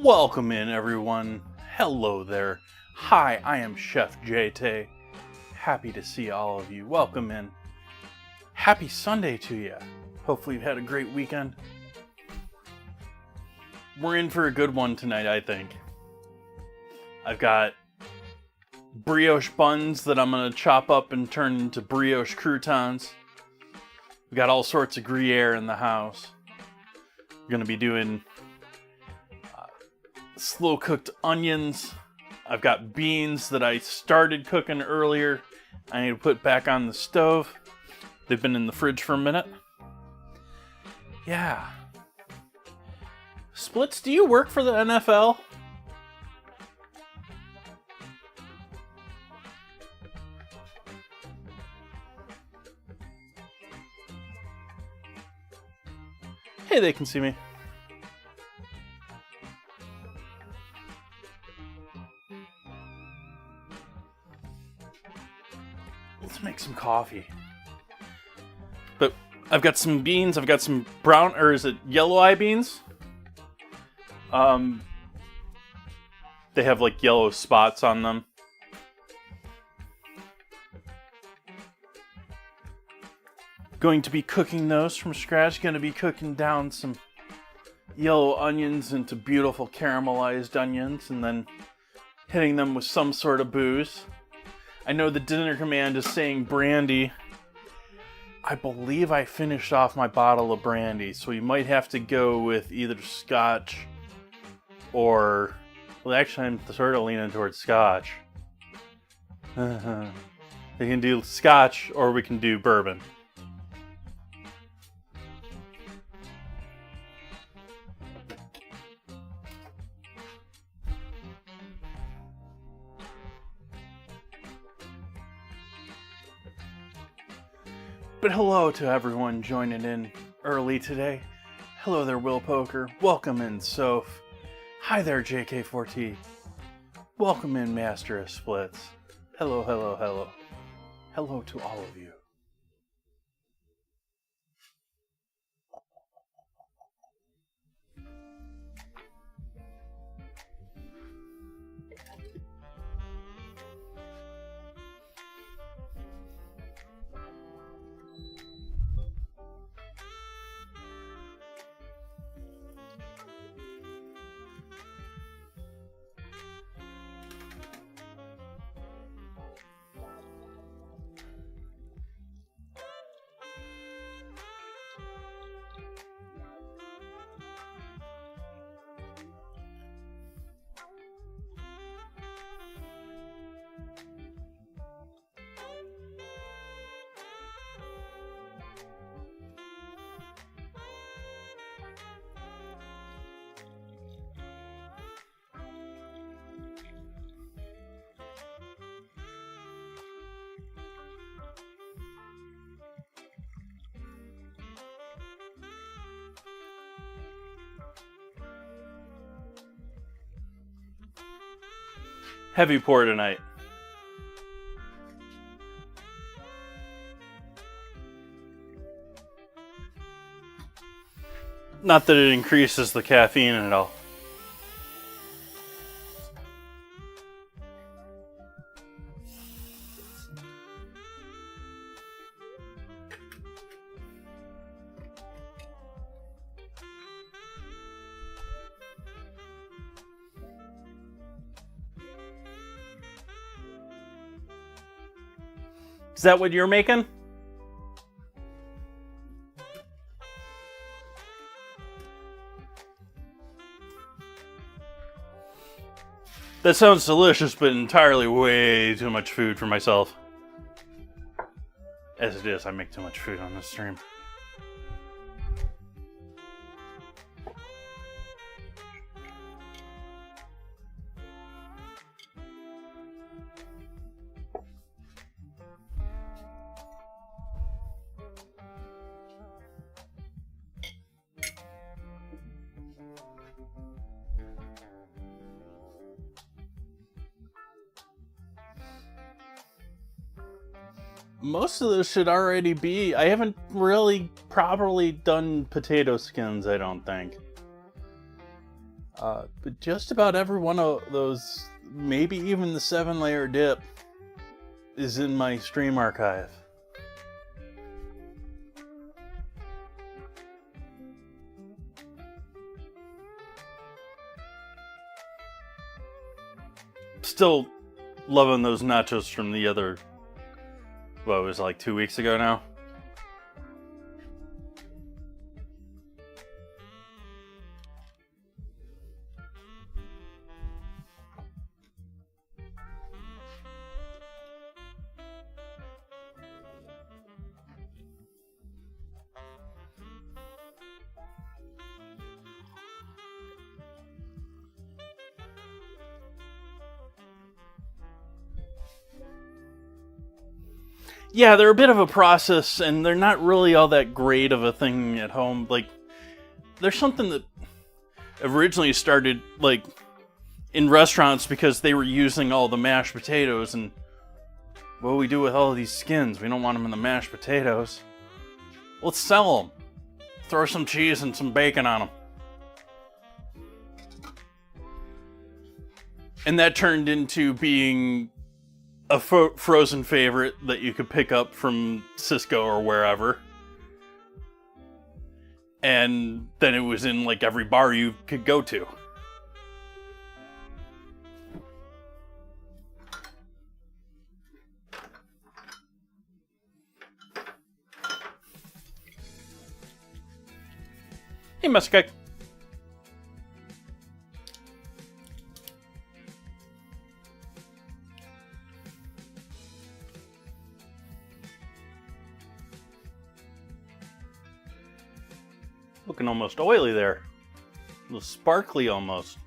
Welcome in, everyone. Hello there. Hi, I am Chef Jay Tay. Happy to see all of you. Welcome in. Happy Sunday to you. Hopefully you've had a great weekend. We're in for a good one tonight, I think. I've got brioche buns that I'm going to chop up and turn into brioche croutons. We got all sorts of Gruyère in the house. We're going to be doing slow cooked onions. I've got beans that I started cooking earlier. I need to put back on the stove. They've been in the fridge for a minute. Yeah. Splits, do you work for the NFL? Hey, they can see me. Let's make some coffee. But I've got some beans. I've got some brown, or is it yellow eye beans? They have like yellow spots on them. Going to be cooking those from scratch. Going to be cooking down some yellow onions into beautiful caramelized onions and then hitting them with some sort of booze. I know the dinner command is saying brandy. I believe I finished off my bottle of brandy, so we might have to go with either scotch or... Well, actually, I'm sort of leaning towards scotch. We can do scotch or we can do bourbon. But hello to everyone joining in early today. Hello there, Will Poker. Welcome in, Soph. Hi there, JK4T. Welcome in, Master of Splits. Hello, hello, hello. Hello to all of you. Heavy pour tonight. Not that it increases the caffeine at all. Is that what you're making? That sounds delicious, but entirely way too much food for myself. As it is, I make too much food on this stream. Most of those should already be. I haven't really properly done potato skins, I don't think. But just about every one of those, maybe even the 7-layer dip, is in my stream archive. Still loving those nachos from the other, what it was like 2 weeks ago now. Yeah, they're a bit of a process, and they're not really all that great of a thing at home. Like, there's something that originally started, like, in restaurants because they were using all the mashed potatoes, and what do we do with all of these skins? We don't want them in the mashed potatoes. Let's sell them. Throw some cheese and some bacon on them. And that turned into being a frozen favorite that you could pick up from Cisco or wherever. And then it was in like every bar you could go to. Hey, Muskeg. Looking almost oily there. A little sparkly almost.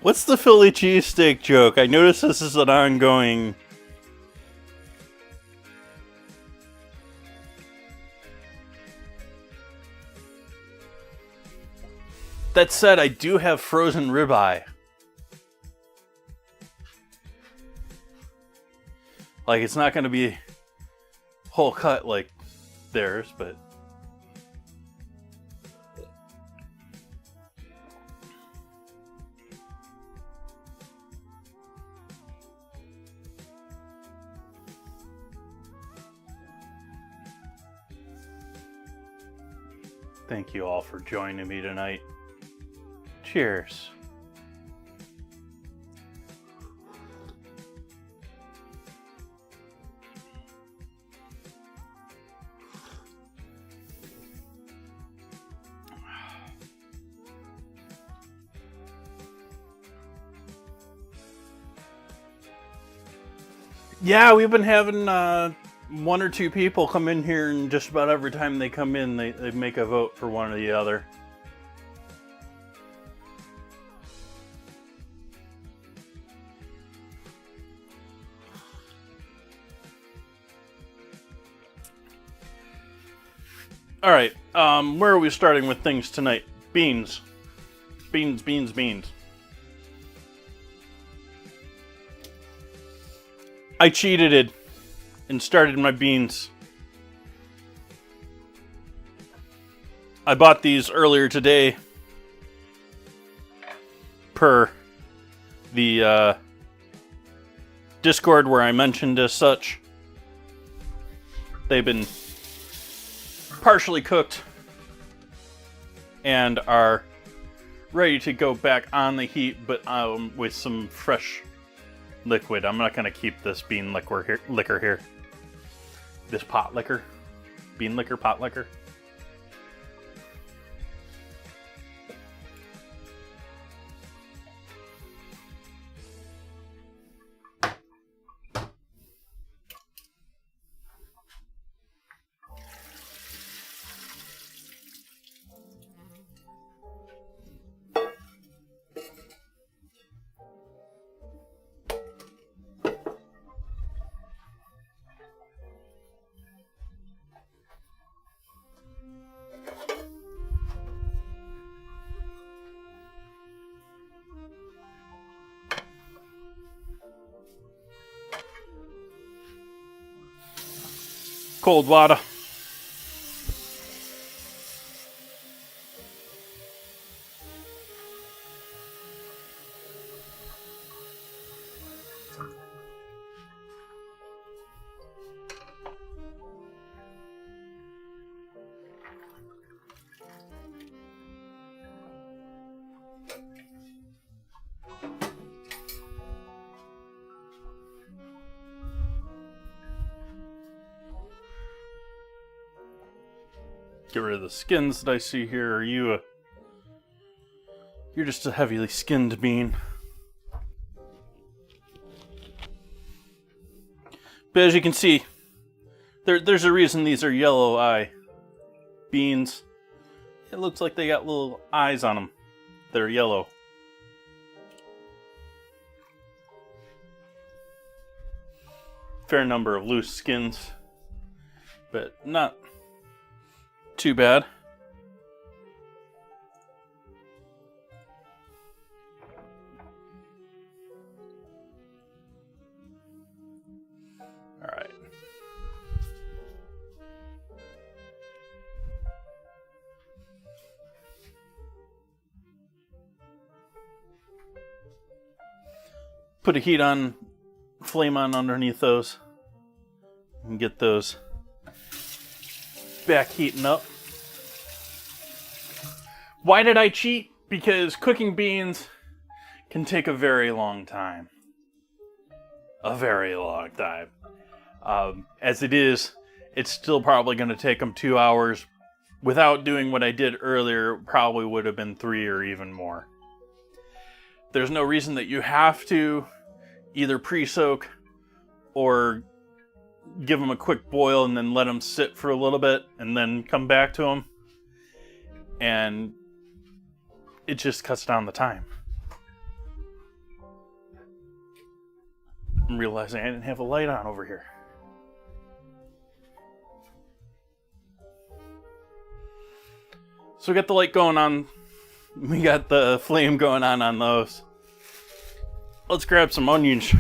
What's the Philly cheesesteak joke? I notice this is an ongoing... That said, I do have frozen ribeye. Like, it's not going to be whole cut like theirs, but... Thank you all for joining me tonight. Cheers. Yeah, we've been having one or two people come in here, and just about every time they come in, they make a vote for one or the other. All right, where are we starting with things tonight? Beans. Beans, beans, beans. I cheated it and started my beans. I bought these earlier today per the Discord where I mentioned as such. They've been partially cooked and are ready to go back on the heat, but with some fresh liquid. I'm not going to keep this bean liquor here. This pot liquor. Bean liquor, pot liquor. cold water. Get rid of the skins that I see here. Are you you're just a heavily skinned bean. But as you can see, there's a reason these are yellow eye beans. It looks like they got little eyes on them that are yellow. Fair number of loose skins, but not too bad. All right. Put a heat on, flame on underneath those, and get those back heating up. Why did I cheat? Because cooking beans can take a very long time. A very long time. As it is, it's still probably going to take them 2 hours. Without doing what I did earlier, probably would have been 3 or even more. There's no reason that you have to either pre-soak or give them a quick boil and then let them sit for a little bit and then come back to them. And it just cuts down the time. I'm realizing I didn't have a light on over here. So we got the light going on. We got the flame going on those. Let's grab some onions.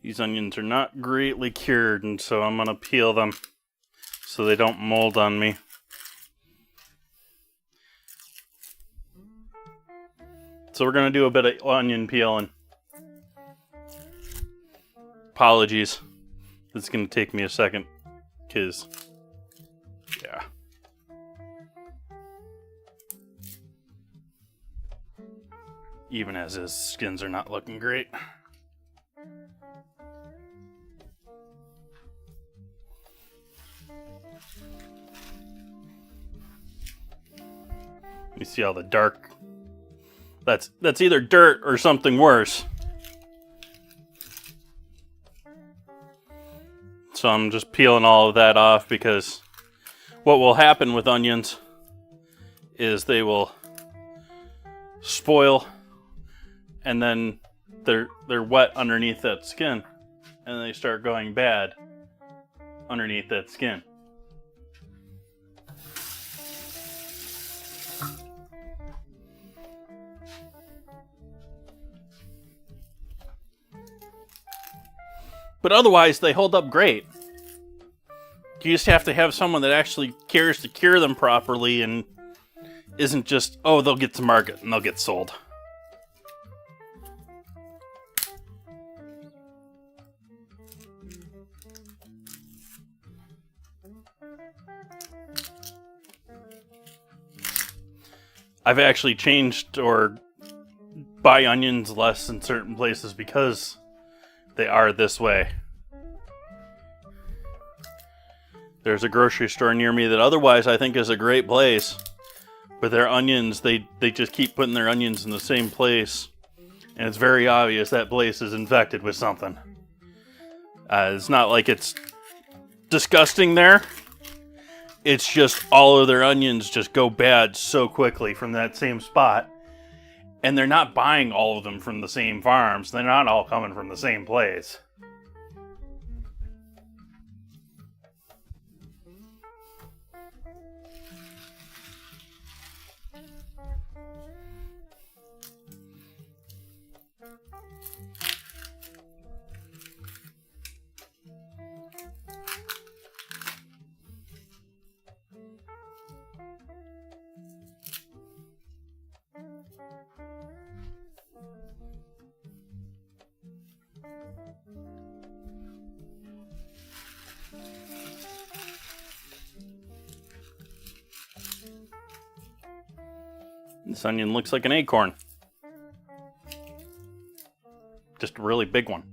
These onions are not greatly cured, and so I'm going to peel them so they don't mold on me. So we're going to do a bit of onion peeling. Apologies. This is going to take me a second, because, yeah. Even as his skins are not looking great. You see all the dark. That's either dirt or something worse. So I'm just peeling all of that off, because what will happen with onions is they will spoil, and then they're wet underneath that skin, and they start going bad underneath that skin. But otherwise, they hold up great. You just have to have someone that actually cares to cure them properly and isn't just, oh, they'll get to market and they'll get sold. I've actually changed or buy onions less in certain places because they are this way. There's a grocery store near me that otherwise I think is a great place. But their onions, they just keep putting their onions in the same place. And it's very obvious that place is infected with something. It's not like it's disgusting there. It's just all of their onions just go bad so quickly from that same spot. And they're not buying all of them from the same farms. They're not all coming from the same place. This onion looks like an acorn. Just a really big one.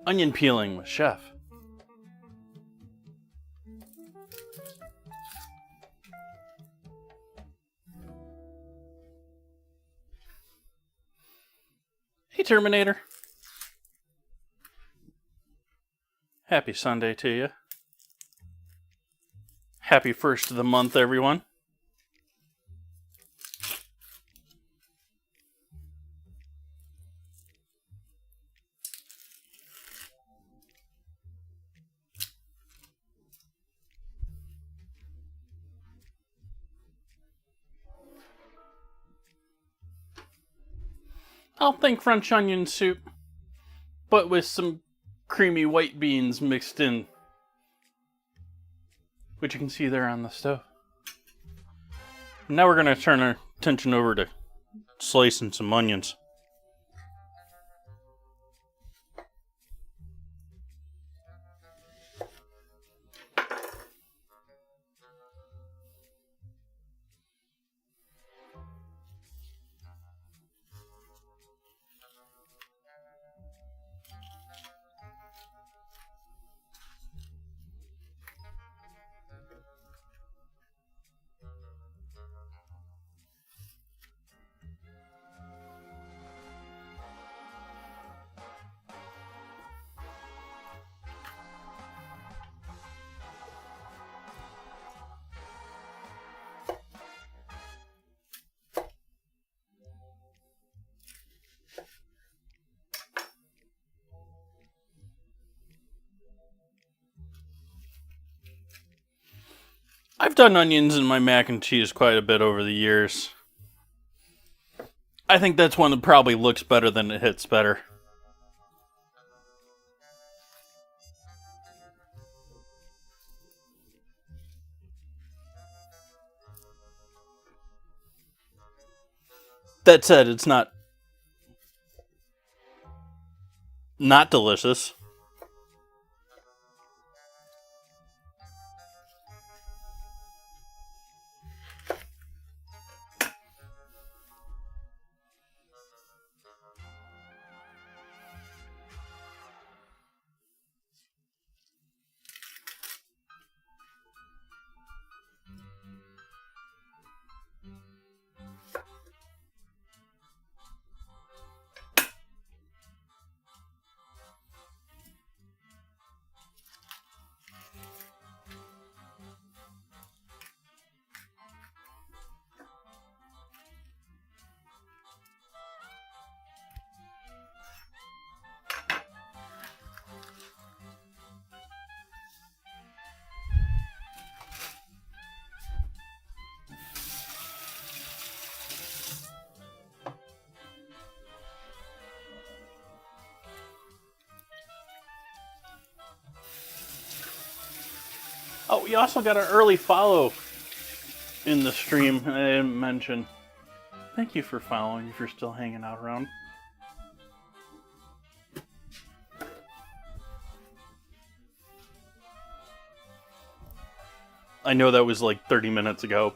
Onion peeling with Chef. Hey, Terminator. Happy Sunday to you. Happy first of the month, everyone. I'll think French onion soup, but with some creamy white beans mixed in, which you can see there on the stove. Now we're going to turn our attention over to slicing some onions. I've done onions in my mac and cheese quite a bit over the years. I think that's one that probably looks better than it hits better. That said, it's not delicious. Oh, we also got an early follow in the stream I didn't mention. Thank you for following if you're still hanging out around. I know that was like 30 minutes ago.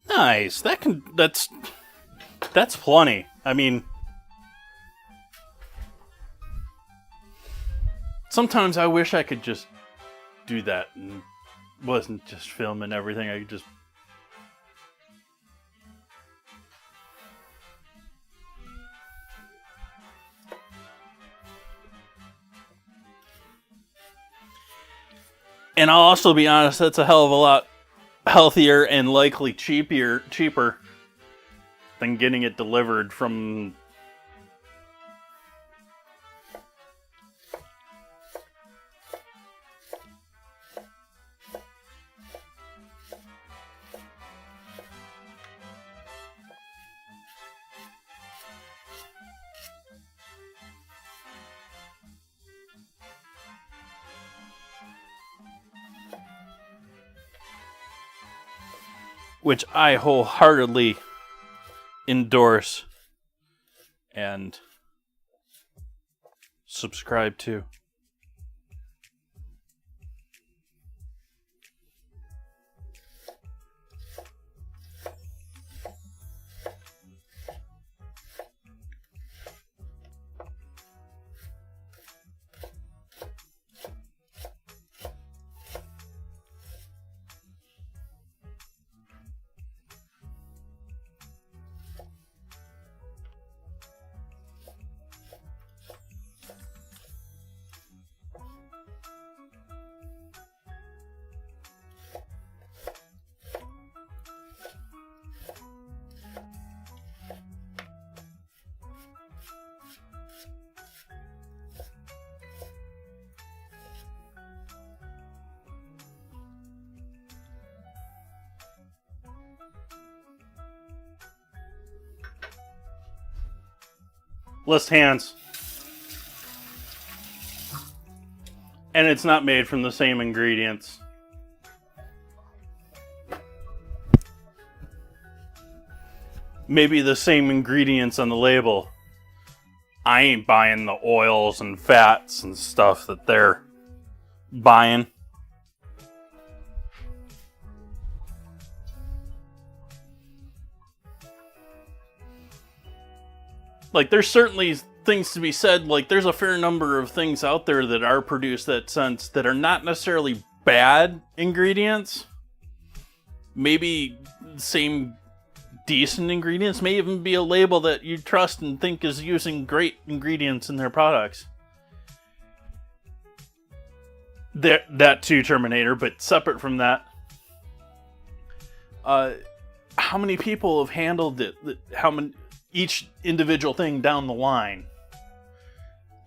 Nice. That's plenty. I mean, sometimes I wish I could just do that and wasn't just filming everything. I could just And I'll also be honest, that's a hell of a lot healthier and likely cheaper than getting it delivered from. Which I wholeheartedly endorse and subscribe to. List hands. And it's not made from the same ingredients. Maybe the same ingredients on the label. I ain't buying the oils and fats and stuff that they're buying. Like, there's certainly things to be said. Like, there's a fair number of things out there that are produced that are not necessarily bad ingredients. Maybe same decent ingredients. May even be a label that you trust and think is using great ingredients in their products. That too, Terminator. But separate from that, how many people have handled it? How many? Each individual thing down the line.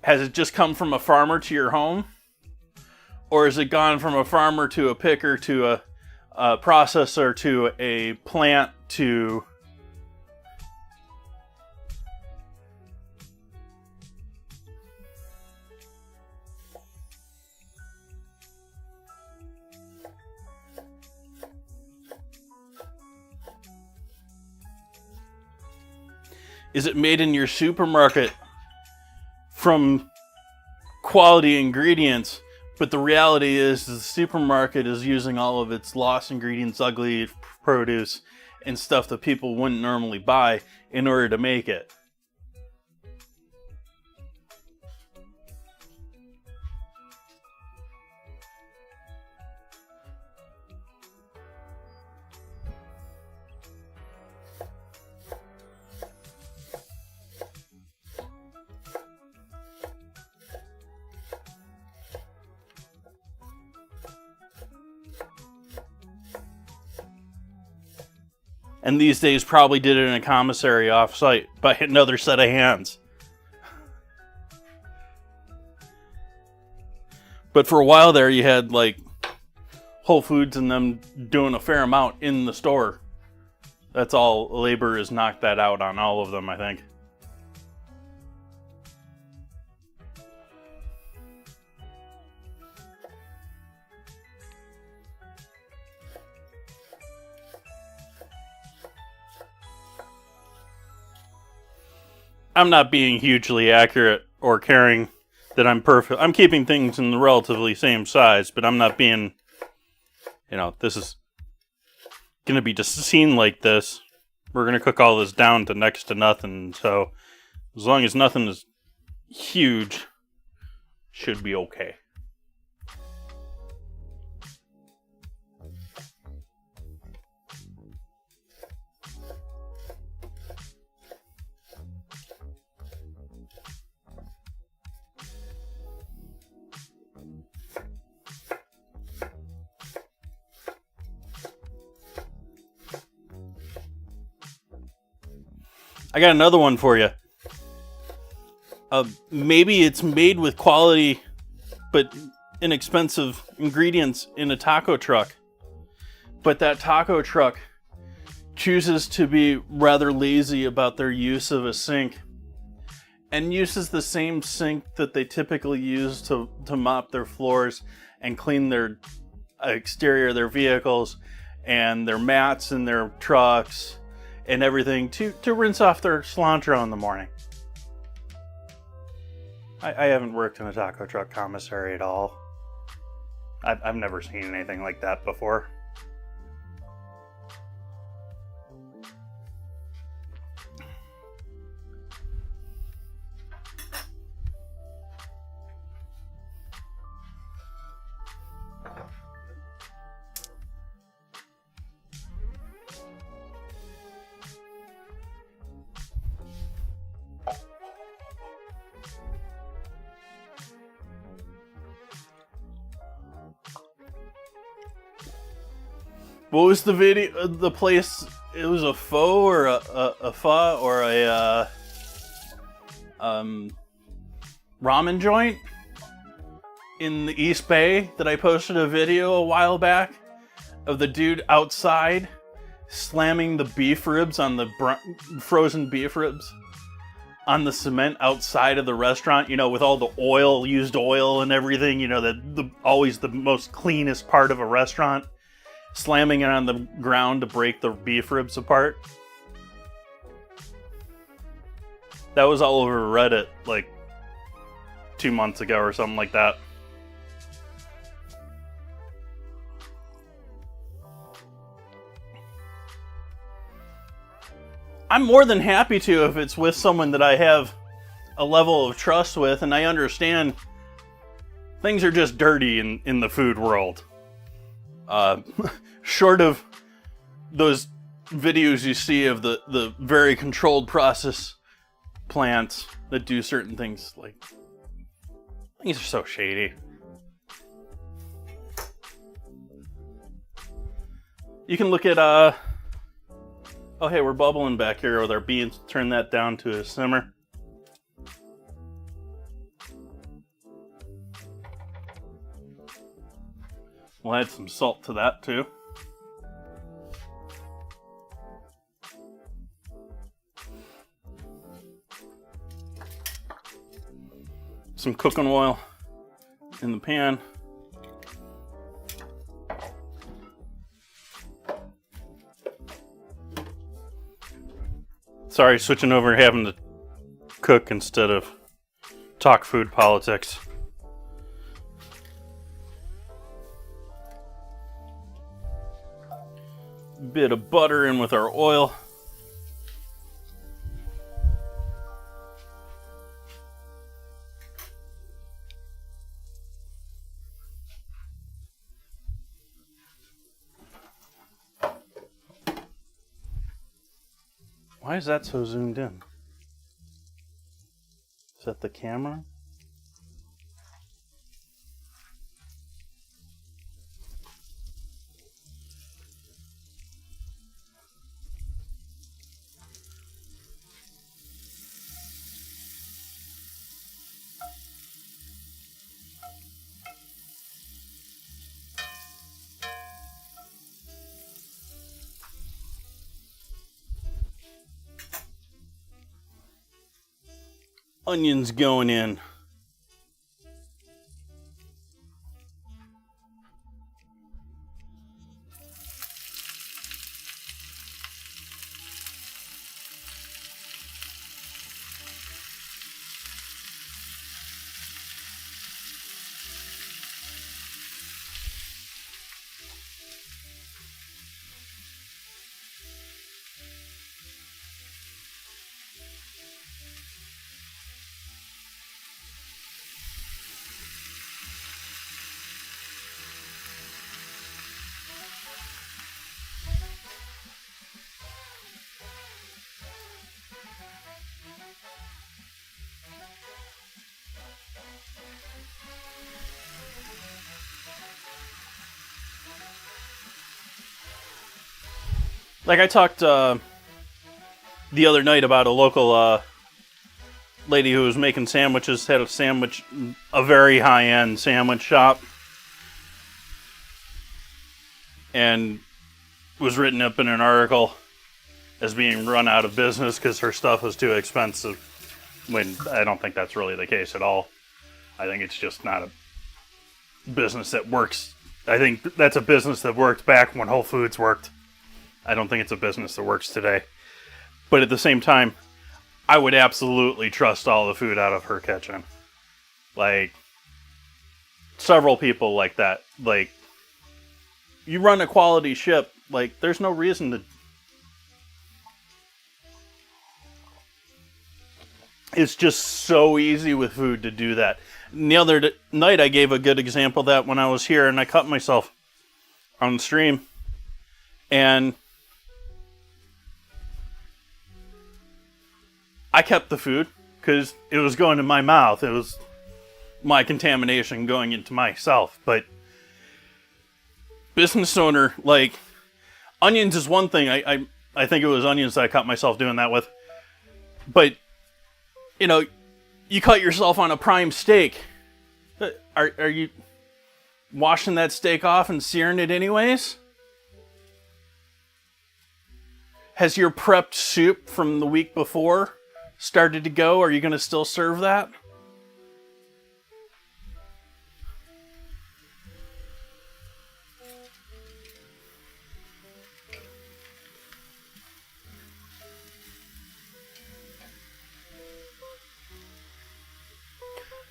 Has it just come from a farmer to your home? Or has it gone from a farmer to a picker to a processor to a plant to... Is it made in your supermarket from quality ingredients, but the reality is the supermarket is using all of its lost ingredients, ugly produce, and stuff that people wouldn't normally buy in order to make it? And these days probably did it in a commissary off-site by another set of hands. But for a while there, you had like Whole Foods and them doing a fair amount in the store. That's all labor has knocked that out on all of them, I think. I'm not being hugely accurate or caring that I'm perfect. I'm keeping things in the relatively same size, but I'm not being, this is going to be just seen like this. We're going to cook all this down to next to nothing. So as long as nothing is huge, should be okay. I got another one for you. Maybe it's made with quality but inexpensive ingredients in a taco truck. But that taco truck chooses to be rather lazy about their use of a sink and uses the same sink that they typically use to mop their floors and clean their exterior of their vehicles and their mats in their trucks and everything to rinse off their cilantro in the morning. I haven't worked in a taco truck commissary at all. I've never seen anything like that before. What was the video? The place? It was a pho or a pho or a ramen joint in the East Bay that I posted a video a while back of the dude outside slamming the beef ribs on the frozen beef ribs on the cement outside of the restaurant. With all the used oil and everything. Always the most cleanest part of a restaurant. Slamming it on the ground to break the beef ribs apart. That was all over Reddit like 2 months ago or something like that. I'm more than happy to if it's with someone that I have a level of trust with, and I understand things are just dirty in the food world. Short of those videos you see of the very controlled process plants that do certain things, like, things are so shady. You can look at, oh hey, we're bubbling back here with our beans. Turn that down to a simmer. We'll add some salt to that too. Some cooking oil in the pan. Sorry, switching over, having to cook instead of talk food politics. Bit of butter in with our oil. Why is that so zoomed in? Is that the camera? onions going in. Like I talked the other night about a local lady who was making sandwiches, had a very high-end sandwich shop, and was written up in an article as being run out of business because her stuff was too expensive. When I don't think that's really the case at all. I think it's just not a business that works. I think that's a business that worked back when Whole Foods worked. I don't think it's a business that works today. But at the same time, I would absolutely trust all the food out of her kitchen. Like, several people like that. Like, you run a quality ship, like, there's no reason to... It's just so easy with food to do that. And the other night, I gave a good example of that when I was here, and I cut myself on the stream. And I kept the food because it was going in my mouth. It was my contamination going into myself. But business owner, like, onions is one thing. I think it was onions that I cut myself doing that with. But, you know, you cut yourself on a prime steak. Are you washing that steak off and searing it anyways? Has your prepped soup from the week before started to go? Are you going to still serve that?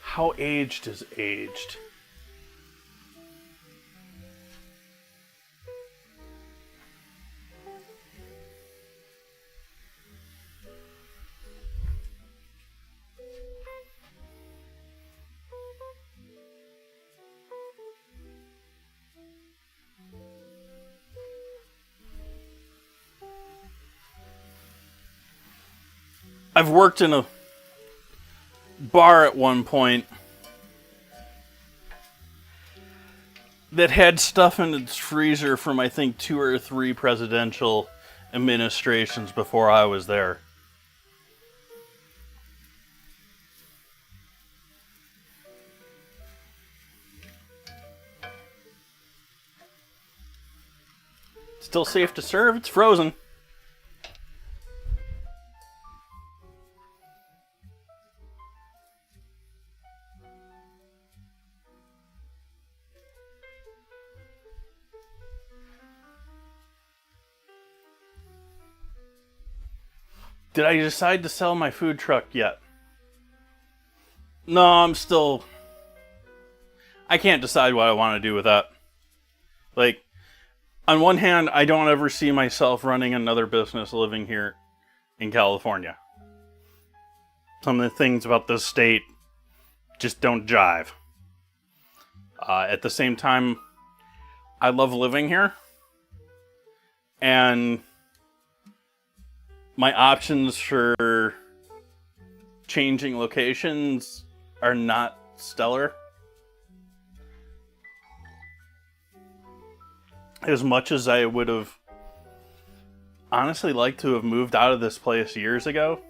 How aged is aged? I've worked in a bar at one point that had stuff in its freezer from, I think, 2 or 3 presidential administrations before I was there. Still safe to serve, it's frozen. Did I decide to sell my food truck yet? No, I can't decide what I want to do with that. Like, on one hand, I don't ever see myself running another business living here in California. Some of the things about this state just don't jive. At the same time, I love living here. And my options for changing locations are not stellar. As much as I would have honestly liked to have moved out of this place years ago,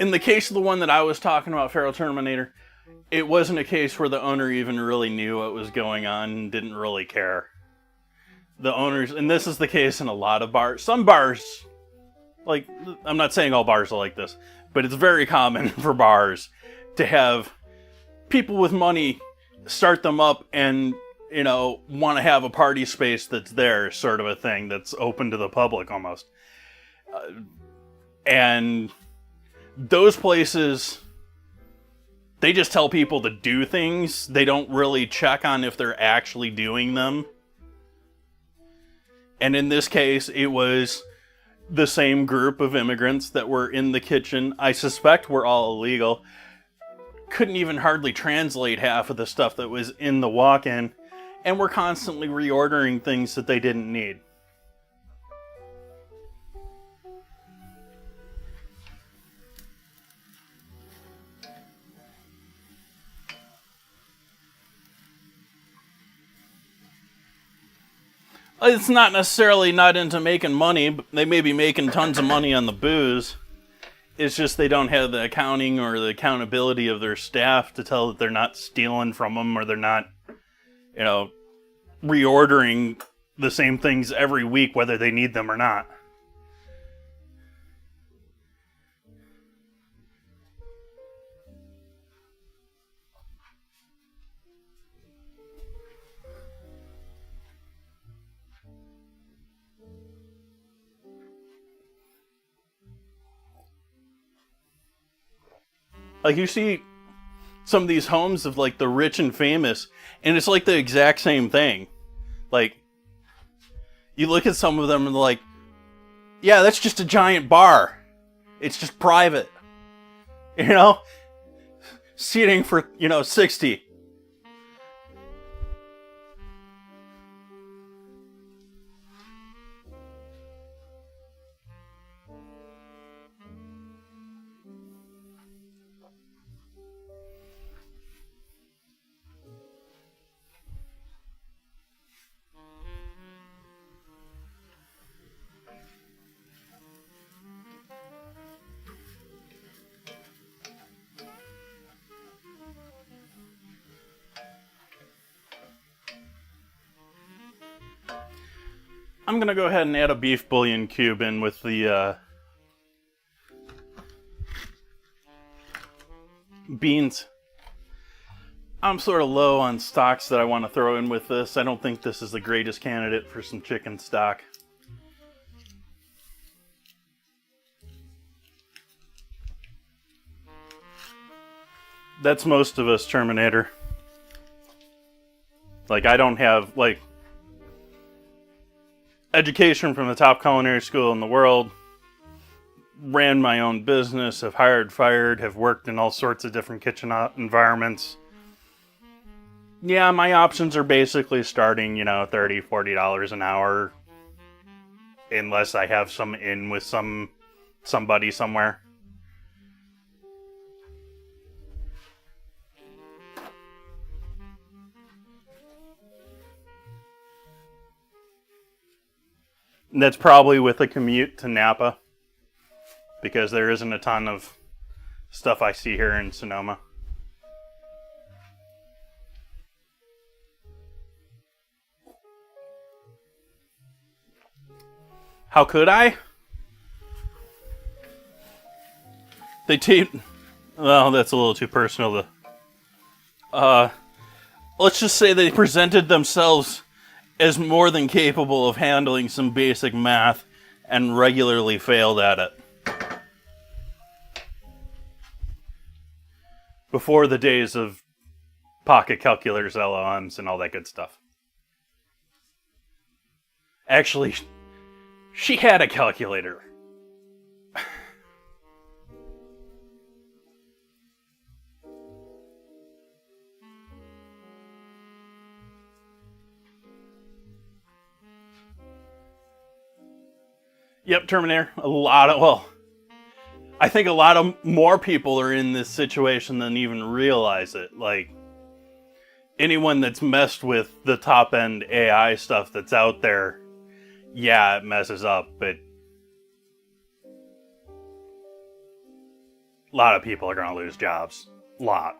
In the case of the one that I was talking about, Feral Terminator, it wasn't a case where the owner even really knew what was going on and didn't really care. The owners, and this is the case in a lot of bars. Some bars, like, I'm not saying all bars are like this, but it's very common for bars to have people with money start them up and, you know, want to have a party space that's theirs, sort of a thing, that's open to the public almost. And those places, they just tell people to do things. They don't really check on if they're actually doing them. And in this case, it was the same group of immigrants that were in the kitchen. I suspect were all illegal. Couldn't even hardly translate half of the stuff that was in the walk-in. And were constantly reordering things that they didn't need. It's not necessarily not into making money, but they may be making tons of money on the booze. It's just they don't have the accounting or the accountability of their staff to tell that they're not stealing from them, or they're not, you know, reordering the same things every week, whether they need them or not. Like, you see some of these homes of, like, the rich and famous, and it's like the exact same thing. Like, you look at some of them and they're like, yeah, that's just a giant bar. It's just private. You know? Seating for, 60. I'm gonna go ahead and add a beef bouillon cube in with the beans. I'm sort of low on stocks that I want to throw in with this. I don't think this is the greatest candidate for some chicken stock. That's most of us, Terminator. Like, I don't have, like, education from the top culinary school in the world, ran my own business, have hired, fired, have worked in all sorts of different kitchen environments. Yeah, my options are basically starting, $30, $40 an hour, unless I have some in with somebody somewhere. And that's probably with a commute to Napa, because there isn't a ton of stuff I see here in Sonoma. How could I? Well, that's a little too personal to... let's just say they presented themselves as more than capable of handling some basic math and regularly failed at it. Before the days of pocket calculators, LLMs, and all that good stuff. Actually, she had a calculator. Yep, Terminator. I think a lot of more people are in this situation than even realize it. Like, anyone that's messed with the top-end AI stuff that's out there, yeah, it messes up, but a lot of people are going to lose jobs. A lot.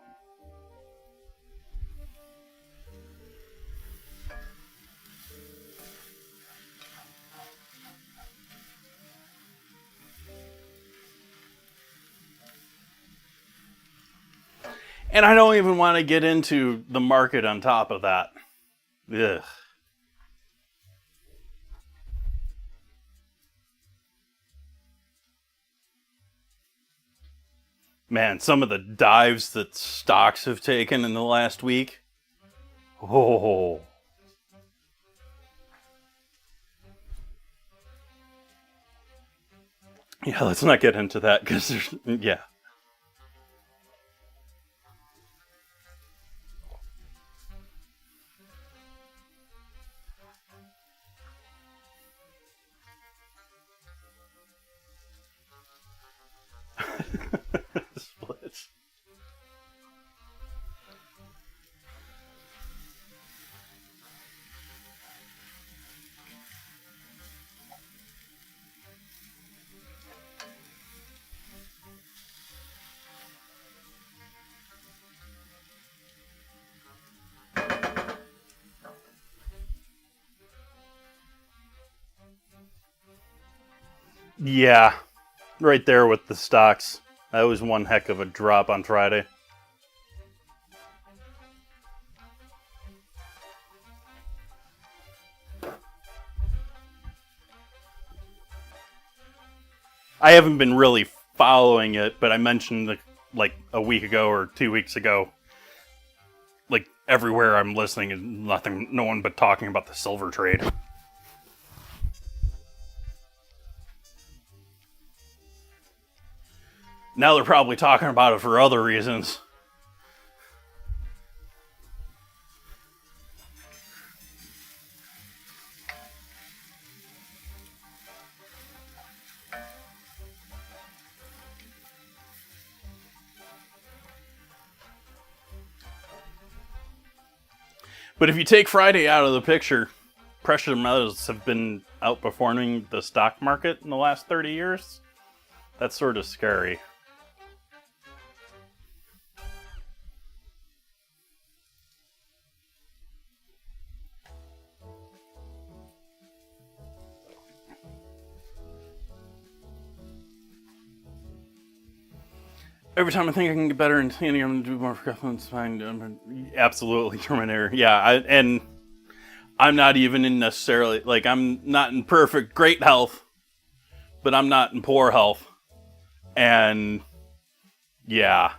And I don't even want to get into the market on top of that. Ugh. Man, some of the dives that stocks have taken in the last week. Oh. Yeah, let's not get into that because there's, yeah. Splits. Yeah, right there with the stocks. That was one heck of a drop on Friday. I haven't been really following it, but I mentioned like a week ago or 2 weeks ago, like everywhere I'm listening is no one but talking about the silver trade. Now they're probably talking about it for other reasons. But if you take Friday out of the picture, precious metals have been outperforming the stock market in the last 30 years. That's sort of scary. Every time I think I can get better and I'm going to do more for it's fine. Absolutely, Terminator. Yeah, and I'm not even in necessarily, like, I'm not in perfect, great health, but I'm not in poor health. And, yeah.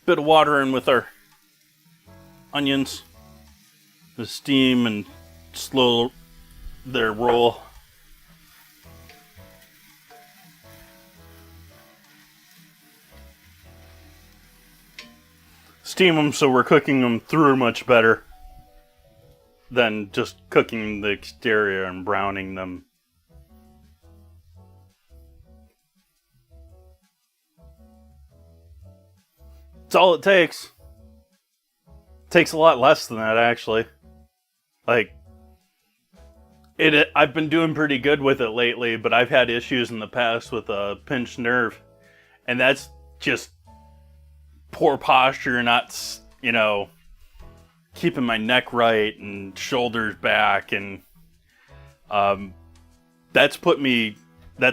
Bit of water in with our onions, the steam, and slow their roll. Steam them so we're cooking them through much better than just cooking the exterior and browning them. It's all it takes. Takes a lot less than that, actually. Like, I've been doing pretty good with it lately, but I've had issues in the past with a pinched nerve, and that's just poor posture, not, keeping my neck right and shoulders back, and that's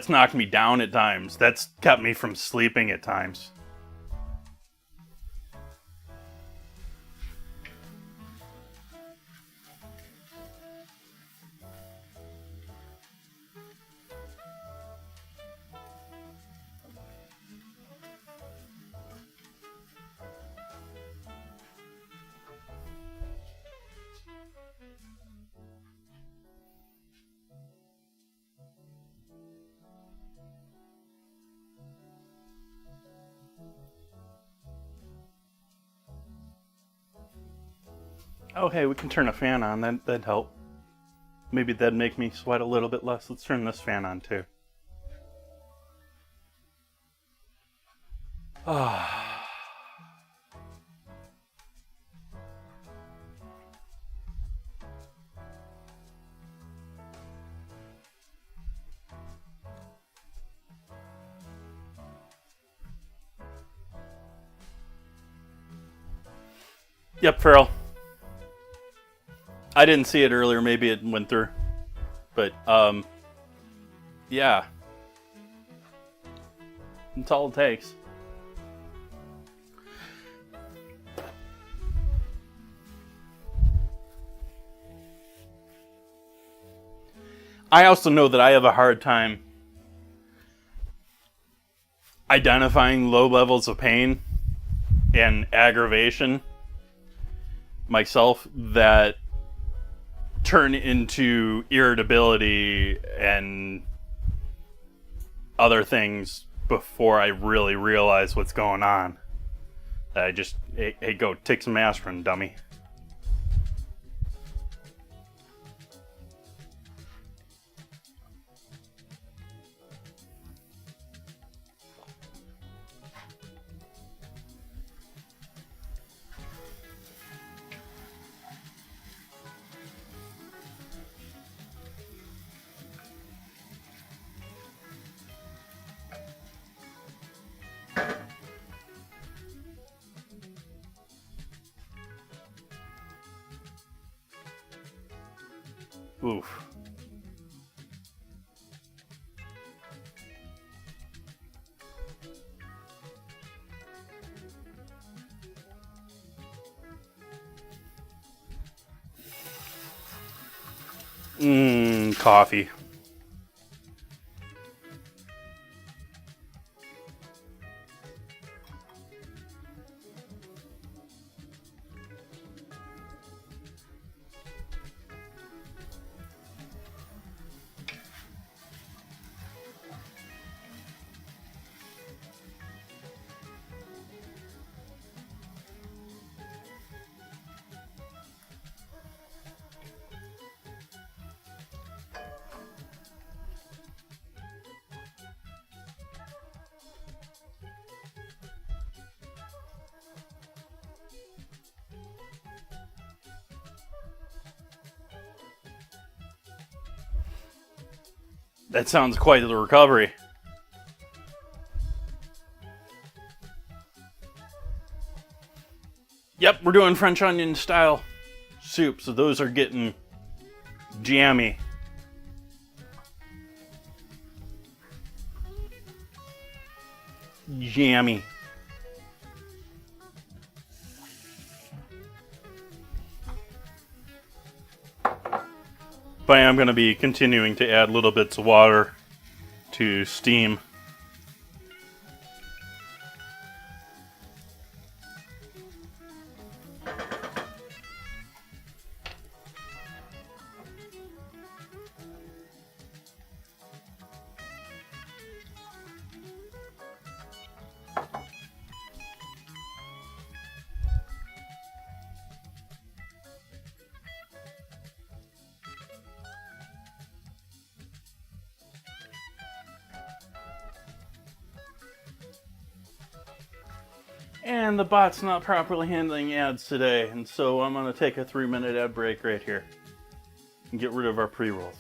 knocked me down at times. That's kept me from sleeping at times. Oh, hey, we can turn a fan on. That'd help. Maybe that'd make me sweat a little bit less. Let's turn this fan on too. Ah. Yep, Farrell. I didn't see it earlier. Maybe it went through. But, yeah. That's all it takes. I also know that I have a hard time identifying low levels of pain and aggravation myself that turn into irritability and other things before I really realize what's going on. I just, hey, go take some aspirin, dummy. Oof. Coffee. That sounds quite the recovery. Yep, we're doing French onion style soup, so those are getting jammy. Jammy. But I am going to be continuing to add little bits of water to steam. And the bot's not properly handling ads today, and so I'm going to take a 3-minute ad break right here and get rid of our pre-rolls.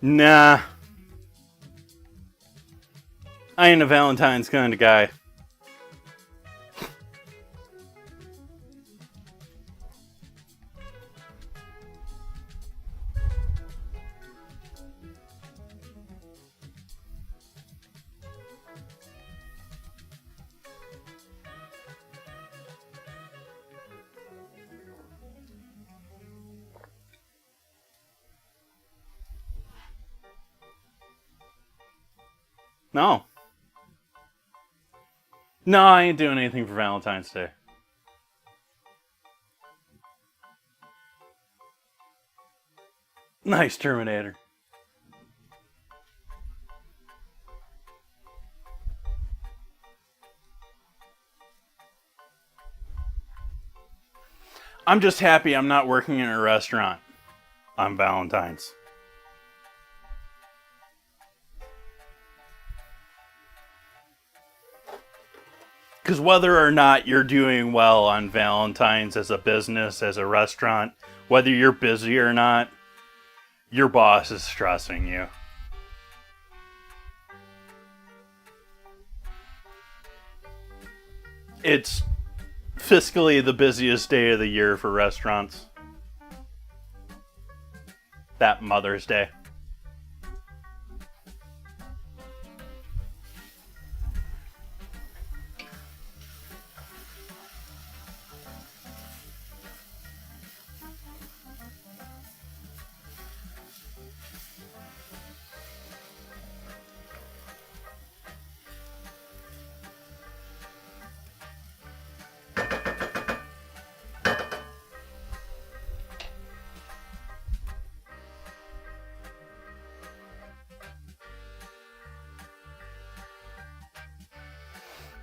Nah. I ain't a Valentine's kind of guy. No. No, I ain't doing anything for Valentine's Day. Nice, Terminator. I'm just happy I'm not working in a restaurant on Valentine's. Because whether or not you're doing well on Valentine's as a business, as a restaurant, whether you're busy or not, your boss is stressing you. It's fiscally the busiest day of the year for restaurants. That Mother's Day.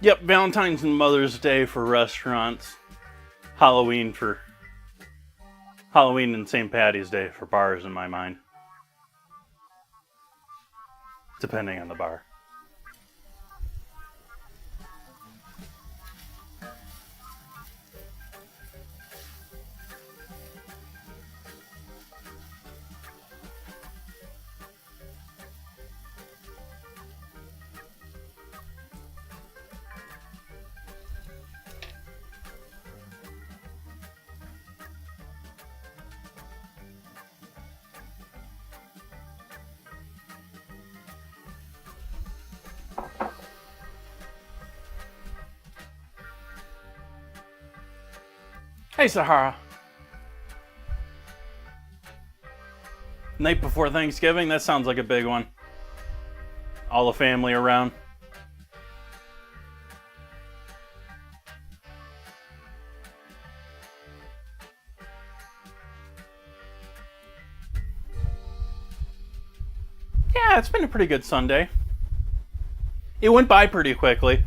Yep, Valentine's and Mother's Day for restaurants. Halloween and St. Patty's Day for bars in my mind. Depending on the bar. Hey, Sahara. Night before Thanksgiving? That sounds like a big one. All the family around. Yeah, it's been a pretty good Sunday. It went by pretty quickly.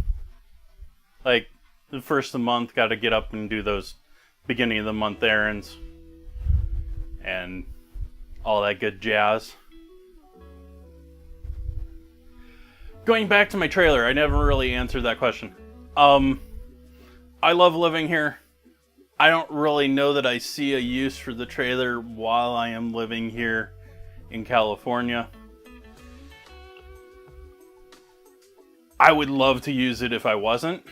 Like, the first of the month, got to get up and do those beginning of the month errands and all that good jazz. Going back to my trailer, I never really answered that question. I love living here. I don't really know that I see a use for the trailer while I am living here in California. I would love to use it if I wasn't.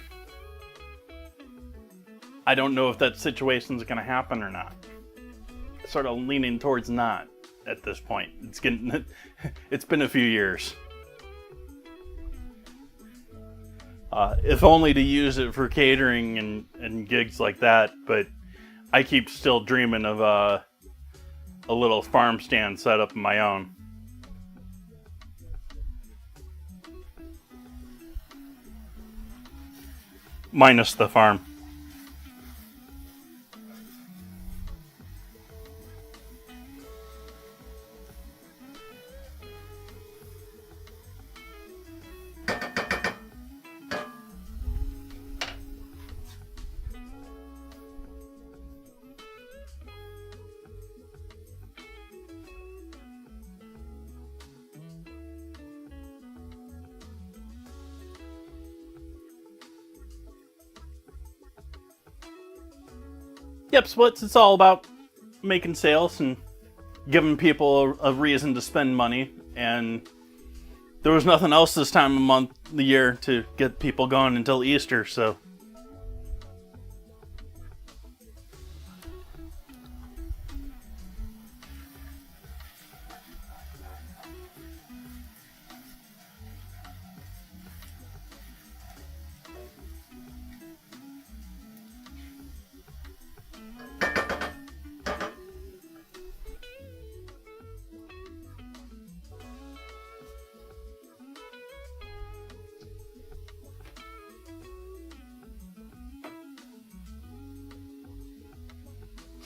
I don't know if that situation's going to happen or not. Sort of leaning towards not at this point. It's been a few years. If only to use it for catering and gigs like that, but I keep still dreaming of a little farm stand set up of my own. Minus the farm. Yep, Splits, it's all about making sales and giving people a reason to spend money. And there was nothing else this time of the year to get people going until Easter, so.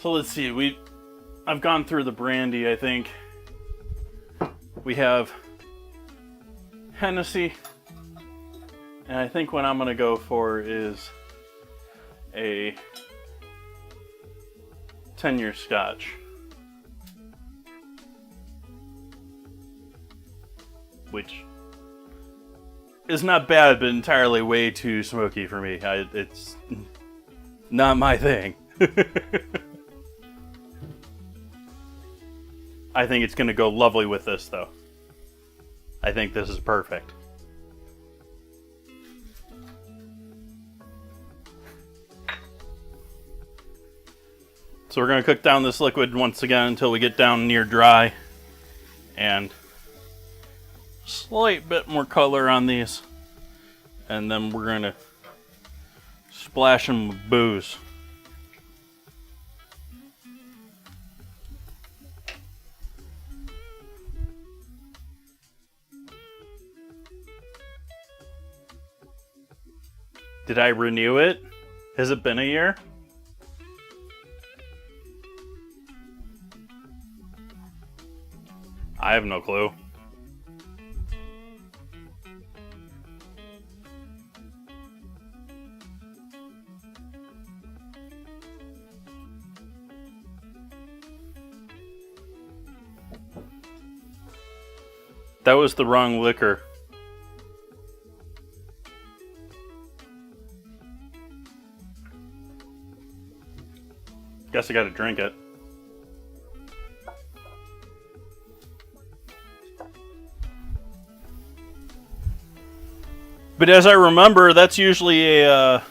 So let's see, I've gone through the brandy, I think. We have Hennessy, and I think what I'm gonna go for is a 10-year Scotch. Which is not bad, but entirely way too smoky for me. It's not my thing. I think it's going to go lovely with this, though. I think this is perfect. So we're going to cook down this liquid once again until we get down near dry. And slight bit more color on these. And then we're going to splash them with booze. Did I renew it? Has it been a year? I have no clue. That was the wrong liquor. Guess I gotta drink it. But as I remember, that's usually a,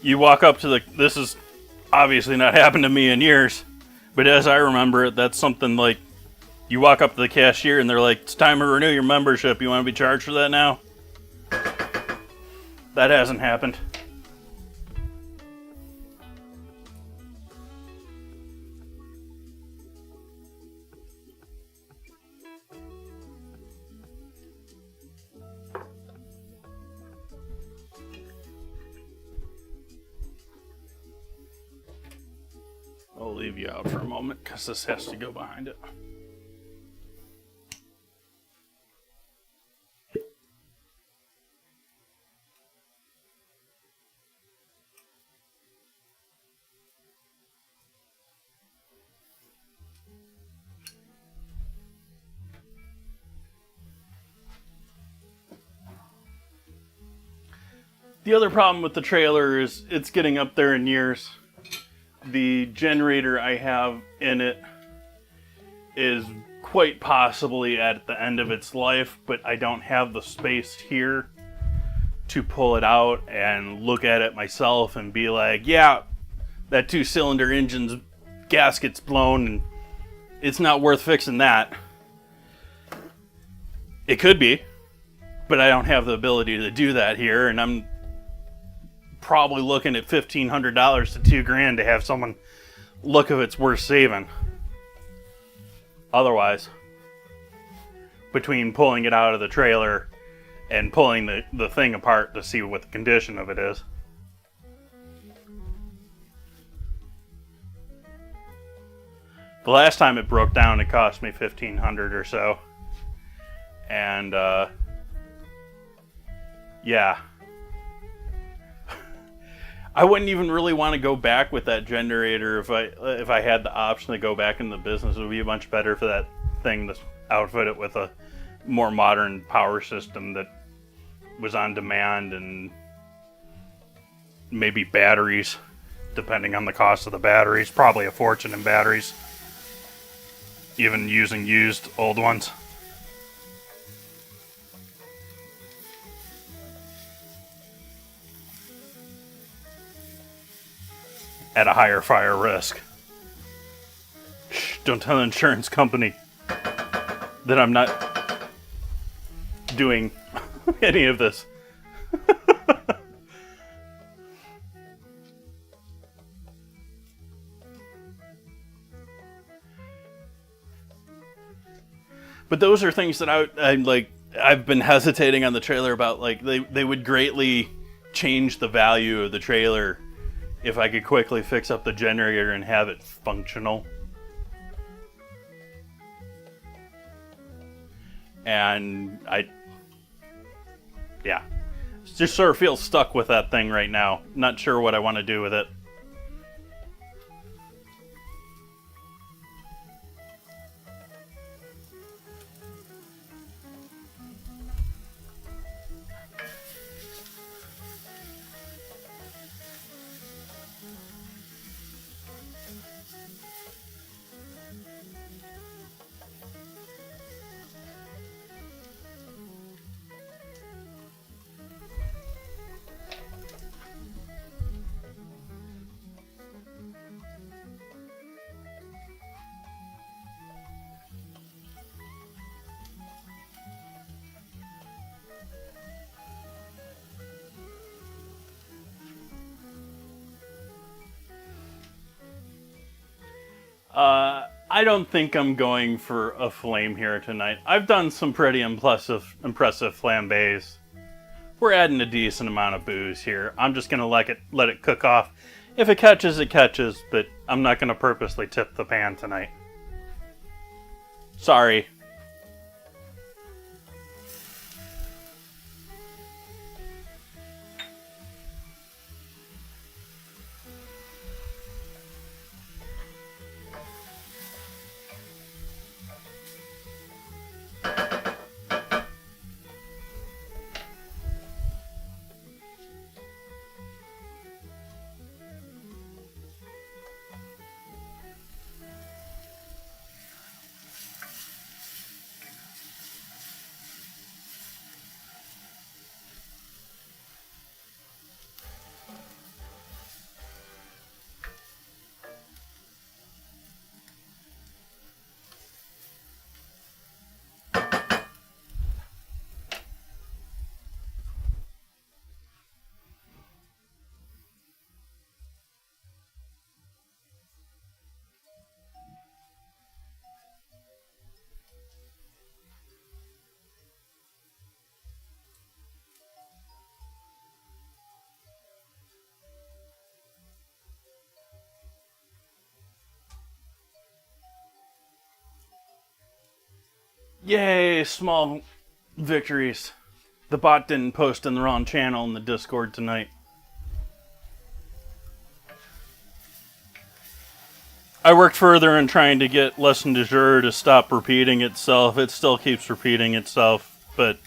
you walk up to the, this is obviously not happened to me in years, but as I remember it, that's something like, you walk up to the cashier and they're like, it's time to renew your membership, you want to be charged for that now? That hasn't happened. I'll leave you out for a moment because this has to go behind it. The other problem with the trailer is it's getting up there in years. The generator I have in it is quite possibly at the end of its life, but I don't have the space here to pull it out and look at it myself and be like, yeah, that 2-cylinder engine's gasket's blown and it's not worth fixing that. It could be, but I don't have the ability to do that here, and I'm probably looking at $1,500 to $2,000 to have someone look if it's worth saving. Otherwise, between pulling it out of the trailer and pulling the thing apart to see what the condition of it is. The last time it broke down, it cost me $1,500 or so. And, yeah. I wouldn't even really want to go back with that generator if I had the option to go back in the business. It would be much better for that thing to outfit it with a more modern power system that was on demand, and maybe batteries, depending on the cost of the batteries. Probably a fortune in batteries, even using used old ones. At a higher fire risk. Shh, don't tell the insurance company that I'm not doing any of this. But those are things that I'm like, I've been hesitating on the trailer about. Like, they would greatly change the value of the trailer if I could quickly fix up the generator and have it functional. And yeah, just sort of feel stuck with that thing right now. Not sure what I want to do with it. I don't think I'm going for a flame here tonight. I've done some pretty impressive flambés. We're adding a decent amount of booze here. I'm just gonna let it cook off. If it catches, it catches, but I'm not gonna purposely tip the pan tonight. Sorry. Yay, small victories. The bot didn't post in the wrong channel in the Discord tonight. I worked further in trying to get Lesson du Jour to stop repeating itself. It still keeps repeating itself, but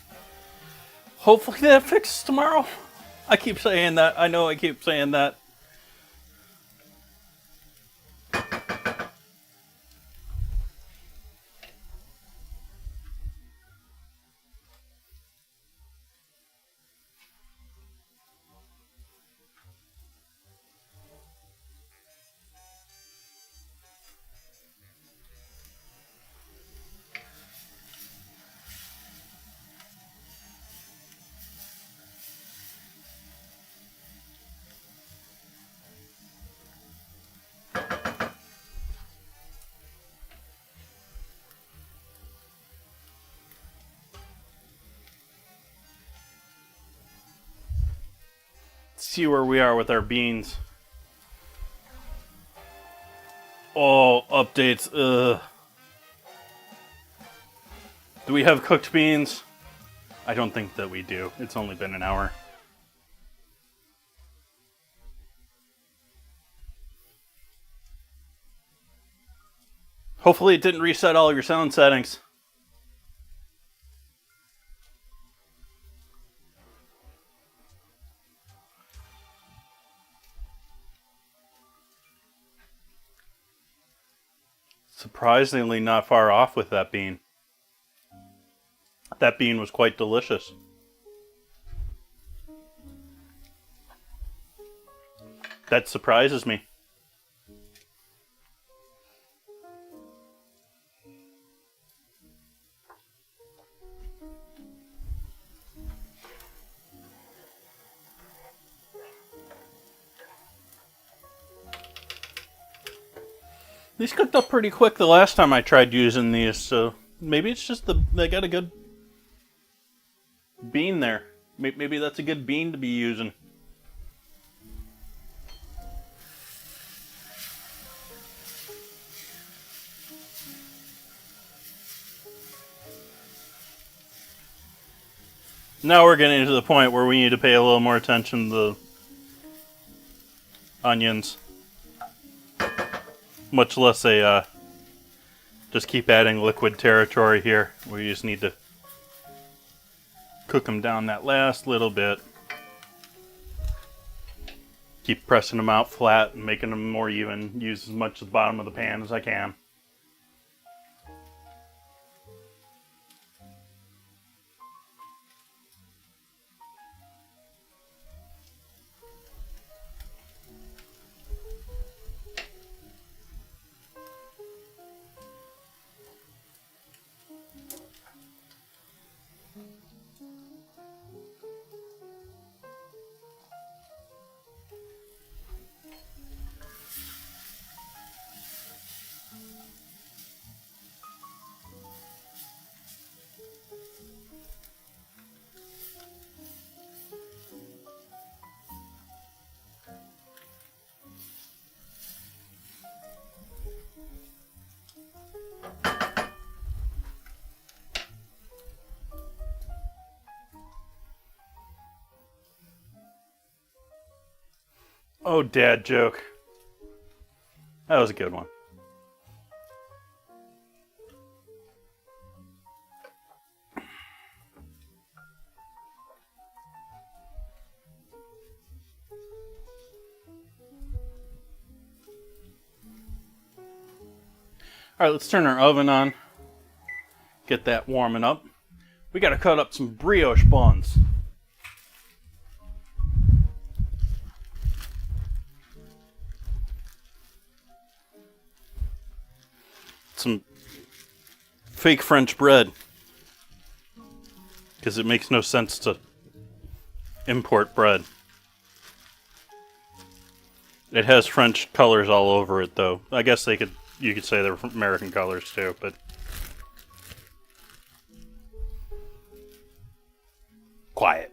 hopefully that fixes tomorrow. I keep saying that. I know I keep saying that. See where we are with our beans. Oh, updates. Ugh. Do we have cooked beans? I don't think that we do. It's only been an hour. Hopefully it didn't reset all of your sound settings. Surprisingly not far off with that bean. That bean was quite delicious. That surprises me. These cooked up pretty quick the last time I tried using these, so maybe it's just they got a good bean there. Maybe that's a good bean to be using. Now we're getting to the point where we need to pay a little more attention to the onions. Much less a just keep adding liquid territory here. We just need to cook them down that last little bit. Keep pressing them out flat and making them more even. Use as much of the bottom of the pan as I can. Oh, dad joke. That was a good one. Alright, let's turn our oven on. Get that warming up. We gotta cut up some brioche buns. Some fake French bread, because it makes no sense to import bread. It has French colors all over it, though. I guess you could say they're American colors too, but quiet.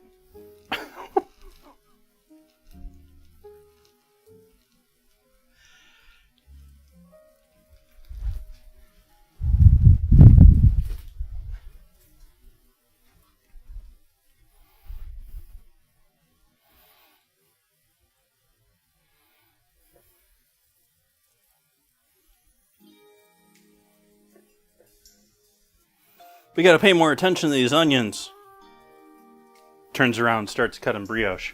We gotta pay more attention to these onions. Turns around and starts cutting brioche.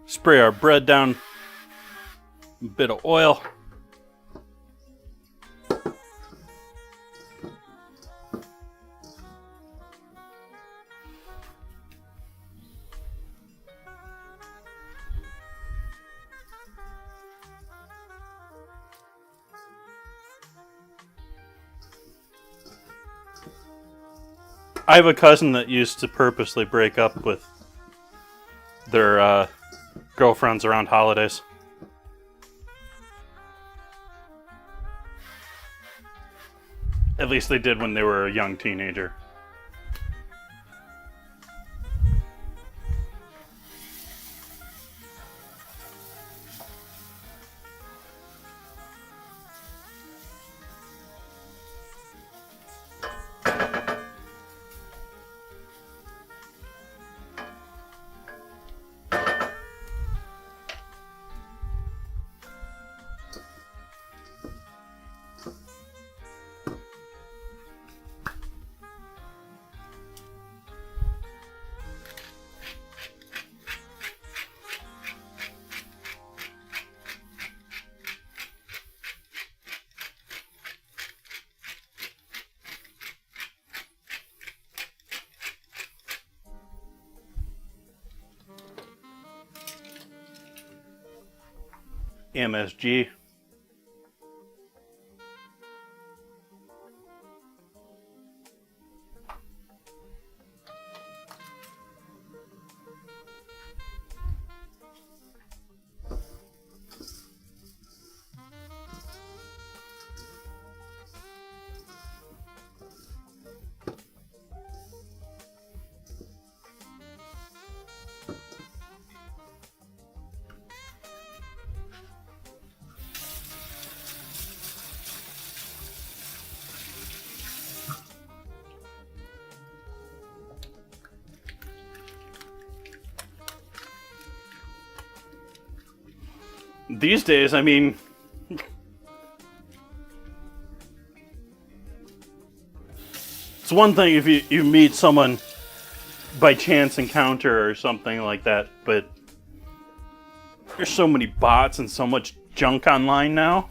Spray our bread down, a bit of oil. I have a cousin that used to purposely break up with their girlfriends around holidays. At least they did when they were a young teenager. MSG. These days, I mean, it's one thing if you meet someone by chance encounter or something like that, but there's so many bots and so much junk online now.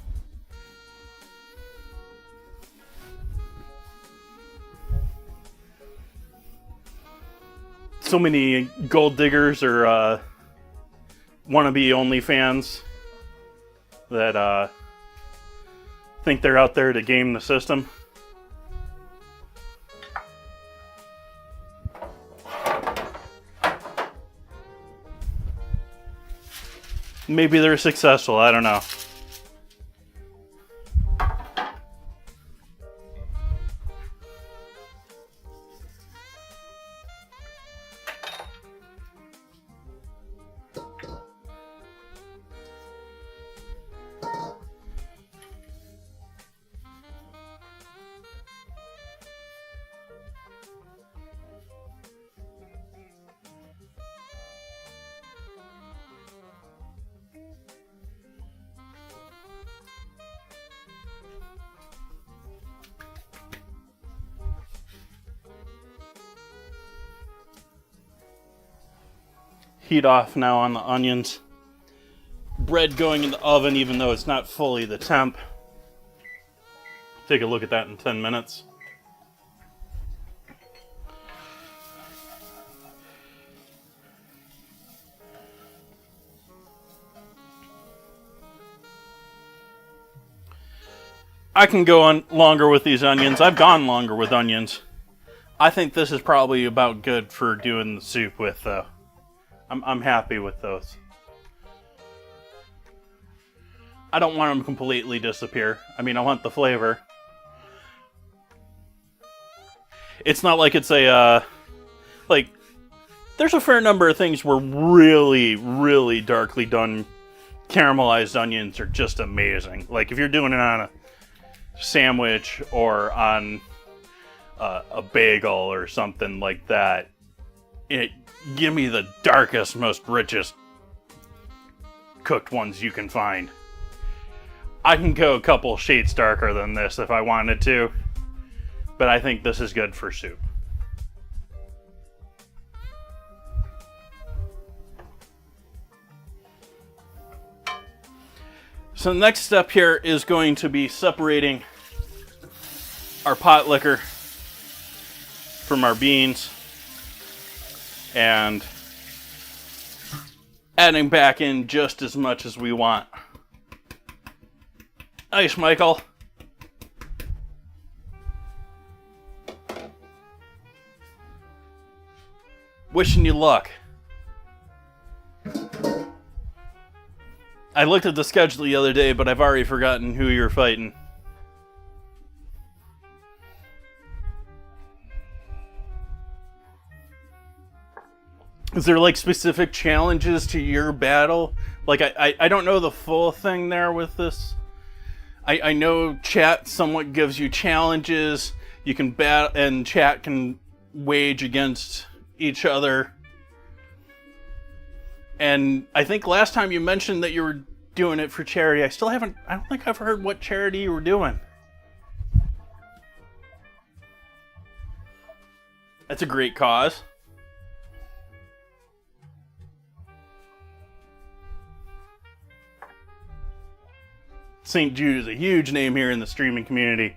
So many gold diggers or wannabe OnlyFans that think they're out there to game the system. Maybe they're successful, I don't know. Heat off now on the onions. Bread going in the oven even though it's not fully the temp. Take a look at that in 10 minutes. I can go on longer with these onions. I've gone longer with onions. I think this is probably about good for doing the soup with though. I'm happy with those. I don't want them to completely disappear. I mean, I want the flavor. It's not like it's a, like, there's a fair number of things where really, really darkly done caramelized onions are just amazing. Like, if you're doing it on a sandwich or on a bagel or something like that, give me the darkest, most richest cooked ones you can find. I can go a couple shades darker than this if I wanted to, but I think this is good for soup. So the next step here is going to be separating our pot liquor from our beans and adding back in just as much as we want. Nice, Michael. Wishing you luck. I looked at the schedule the other day, but I've already forgotten who you're fighting. Is there like specific challenges to your battle? Like I don't know the full thing there with this. I know chat somewhat gives you challenges. You can bat and chat can wage against each other. And I think last time you mentioned that you were doing it for charity. I don't think I've heard what charity you were doing. That's a great cause. St. Jude is a huge name here in the streaming community.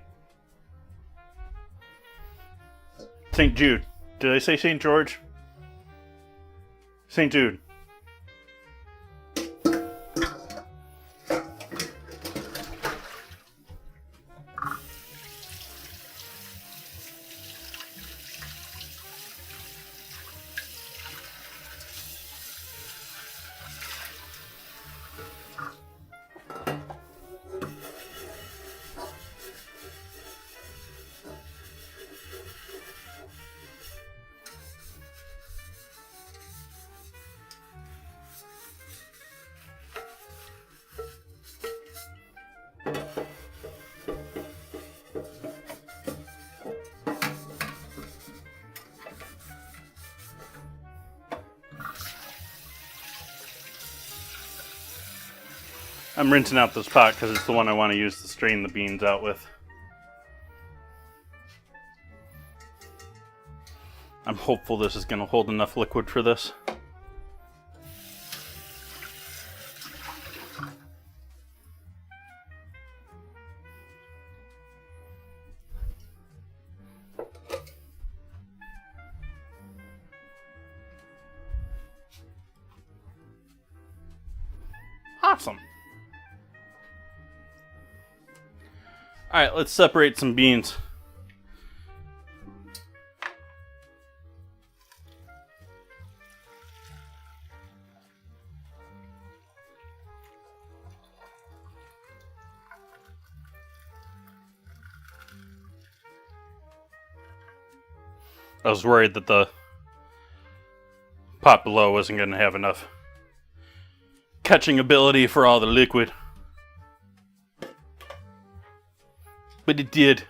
St. Jude. Did I say St. George? St. Jude. I'm rinsing out this pot because it's the one I want to use to strain the beans out with. I'm hopeful this is going to hold enough liquid for this. Awesome. Alright, let's separate some beans. I was worried that the pot below wasn't going to have enough catching ability for all the liquid. But it did.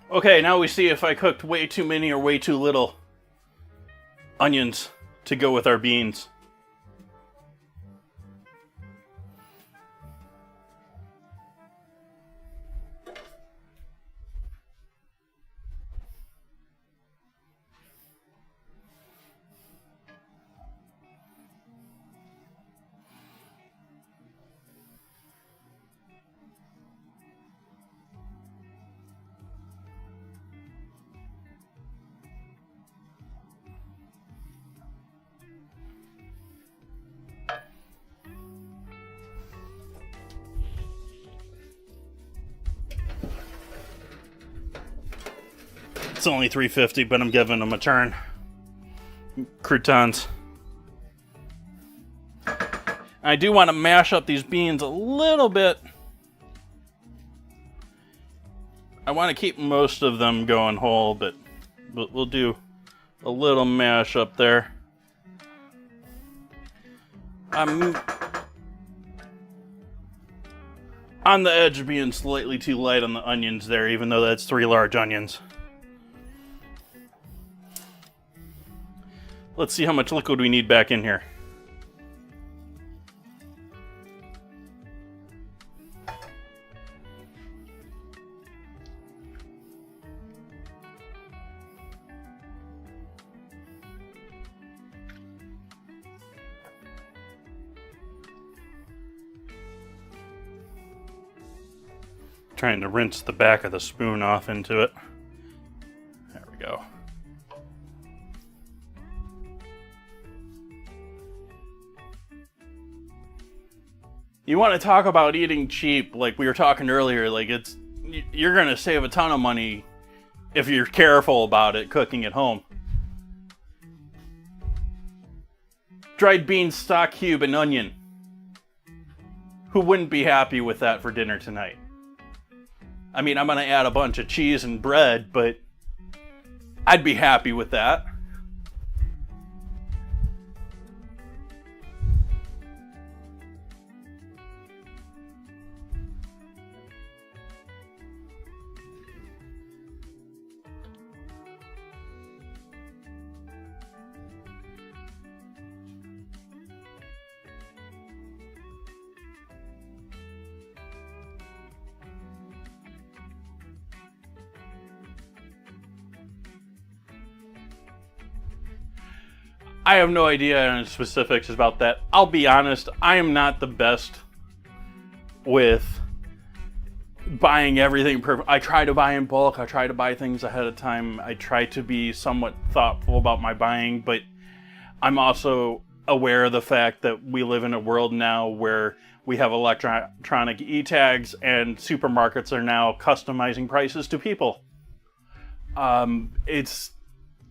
Okay, now we see if I cooked way too many or way too little onions to go with our beans. It's only $3.50, but I'm giving them a turn. Croutons. I do want to mash up these beans a little bit. I want to keep most of them going whole, but we'll do a little mash up there. I'm on the edge of being slightly too light on the onions there, even though that's 3 large onions. Let's see how much liquid we need back in here. Trying to rinse the back of the spoon off into it. There we go. You want to talk about eating cheap, like we were talking earlier, like you're going to save a ton of money if you're careful about it cooking at home. Dried beans, stock cube, and onion. Who wouldn't be happy with that for dinner tonight? I mean, I'm going to add a bunch of cheese and bread, but I'd be happy with that. I have no idea on specifics about that. I'll be honest, I am not the best with buying everything perfect. I try to buy in bulk. I try to buy things ahead of time. I try to be somewhat thoughtful about my buying, but I'm also aware of the fact that we live in a world now where we have electronic e-tags and supermarkets are now customizing prices to people.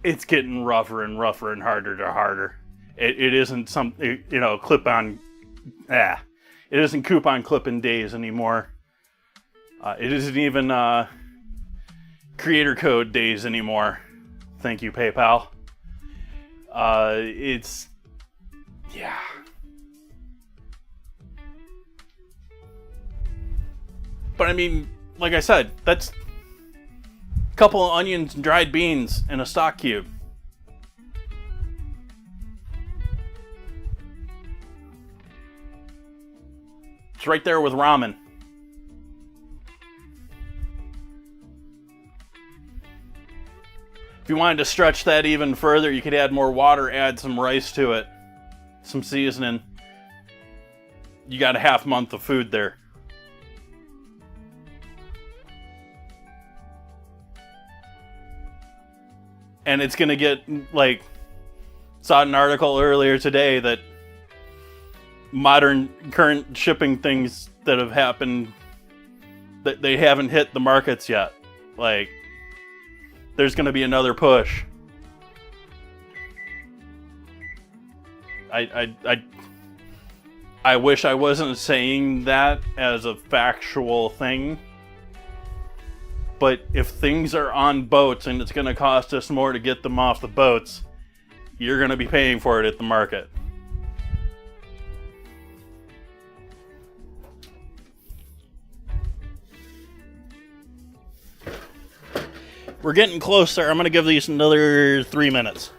It's getting rougher and rougher and harder to harder. It isn't something, it isn't coupon clipping days anymore. It isn't even creator code days anymore. Thank you, PayPal. Yeah. But I mean, like I said, that's a couple of onions and dried beans and a stock cube. It's right there with ramen. If you wanted to stretch that even further, you could add more water, add some rice to it, some seasoning. You got a half month of food there. And it's going to get, like, saw an article earlier today that modern current shipping things that have happened, that they haven't hit the markets yet. Like, there's going to be another push. I wish I wasn't saying that as a factual thing. But if things are on boats and it's going to cost us more to get them off the boats, you're going to be paying for it at the market. We're getting closer. I'm going to give these another 3 minutes.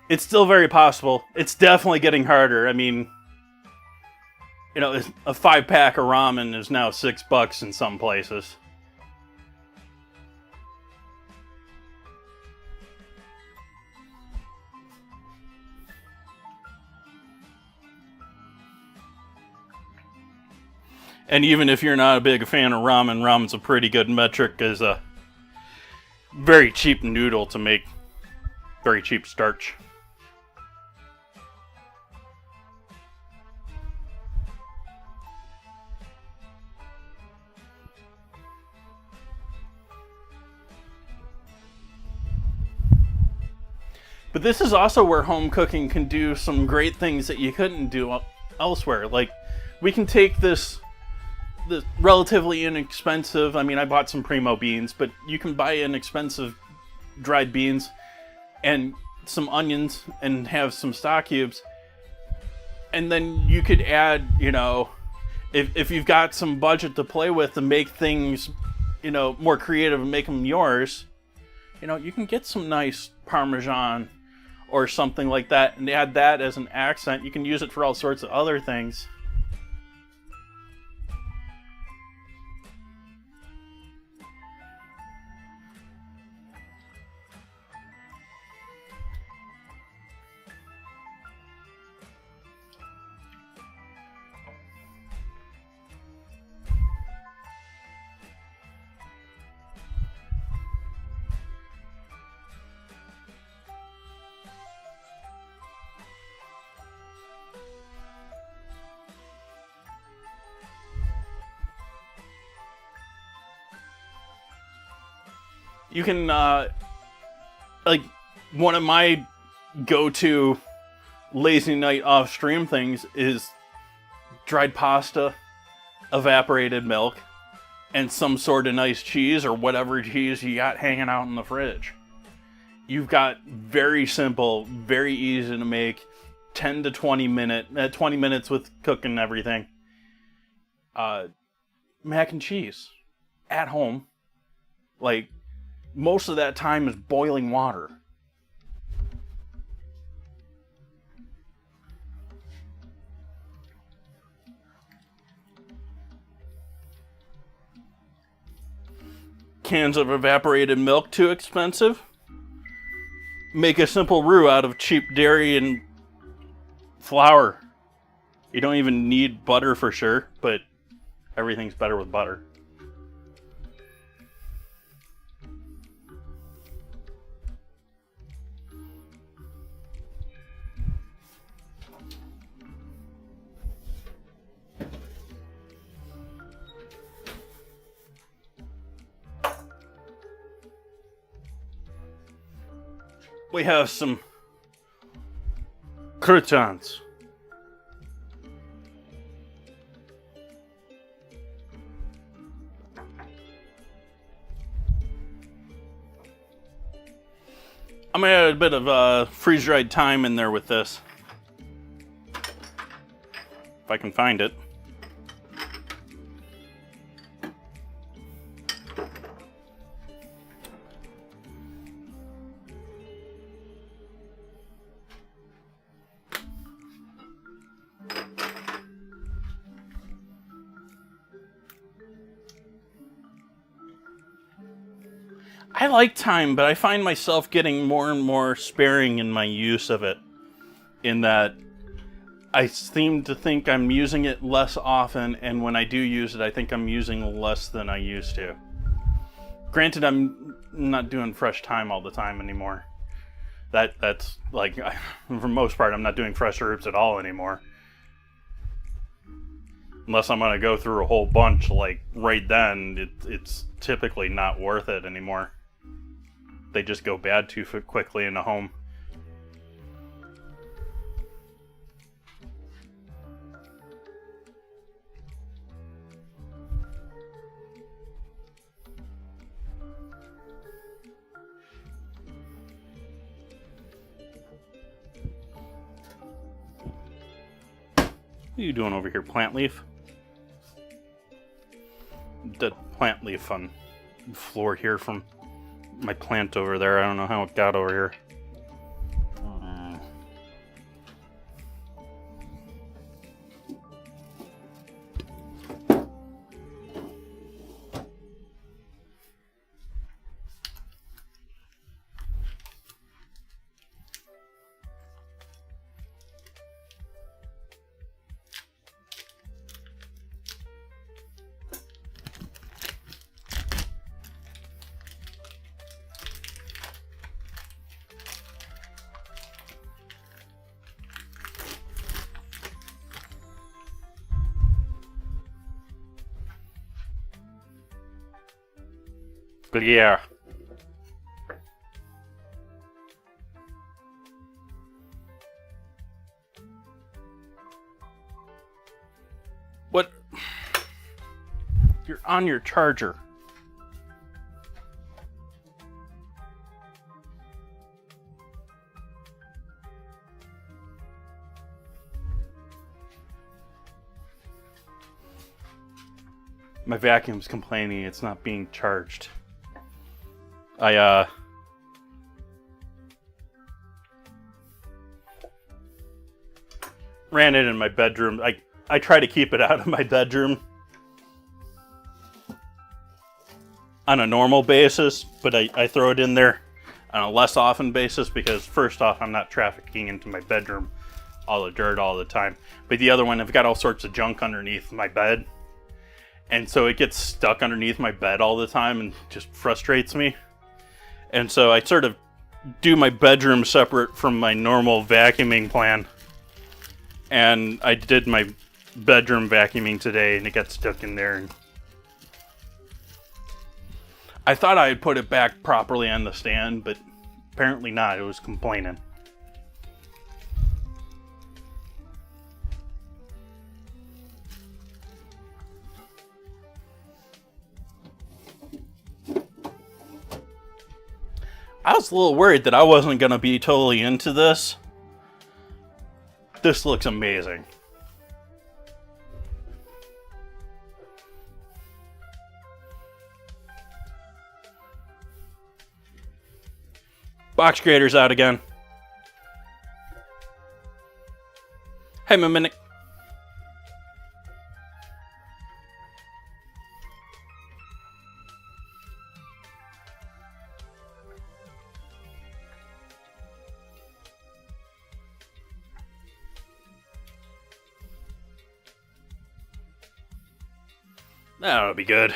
It's still very possible. It's definitely getting harder. I mean, you know, a 5-pack of ramen is now $6 in some places. And even if you're not a big fan of ramen, ramen's a pretty good metric as a very cheap noodle to make. Very cheap starch. But this is also where home cooking can do some great things that you couldn't do elsewhere. Like, we can take this relatively inexpensive, I mean, I bought some Primo beans, but you can buy inexpensive dried beans and some onions and have some stock cubes. And then you could add, you know, if you've got some budget to play with to make things, you know, more creative and make them yours, you know, you can get some nice Parmesan or something like that and add that as an accent. You can use it for all sorts of other things. You can, like, one of my go-to lazy night off-stream things is dried pasta, evaporated milk, and some sort of nice cheese or whatever cheese you got hanging out in the fridge. You've got very simple, very easy to make, 10 to 20 minutes with cooking everything. Mac and cheese at home. Like, most of that time is boiling water. Cans of evaporated milk too expensive? Make a simple roux out of cheap dairy and flour. You don't even need butter for sure, but everything's better with butter. We have some croutons. I'm gonna add a bit of freeze-dried thyme in there with this. If I can find it. I like thyme, but I find myself getting more and more sparing in my use of it. In that I seem to think I'm using it less often, and when I do use it, I think I'm using less than I used to. Granted, I'm not doing fresh thyme all the time anymore. That's like, for the most part, I'm not doing fresh herbs at all anymore. Unless I'm going to go through a whole bunch, like, right then, it's typically not worth it anymore. They just go bad too quickly in a home. What are you doing over here, plant leaf? Dead plant leaf on the floor here from my plant over there. I don't know how it got over here. Gruyère. What? You're on your charger. My vacuum's complaining it's not being charged. I ran it in my bedroom. I try to keep it out of my bedroom on a normal basis, but I throw it in there on a less often basis because, first off, I'm not trafficking into my bedroom all the dirt all the time. But the other one, I've got all sorts of junk underneath my bed, and so it gets stuck underneath my bed all the time and just frustrates me. And so I sort of do my bedroom separate from my normal vacuuming plan. And I did my bedroom vacuuming today, and it got stuck in there. And I thought I had put it back properly on the stand, but apparently not. It was complaining. I was a little worried that I wasn't going to be totally into this. This looks amazing. Box grater's out again. Hey, Mimic. That'll be good.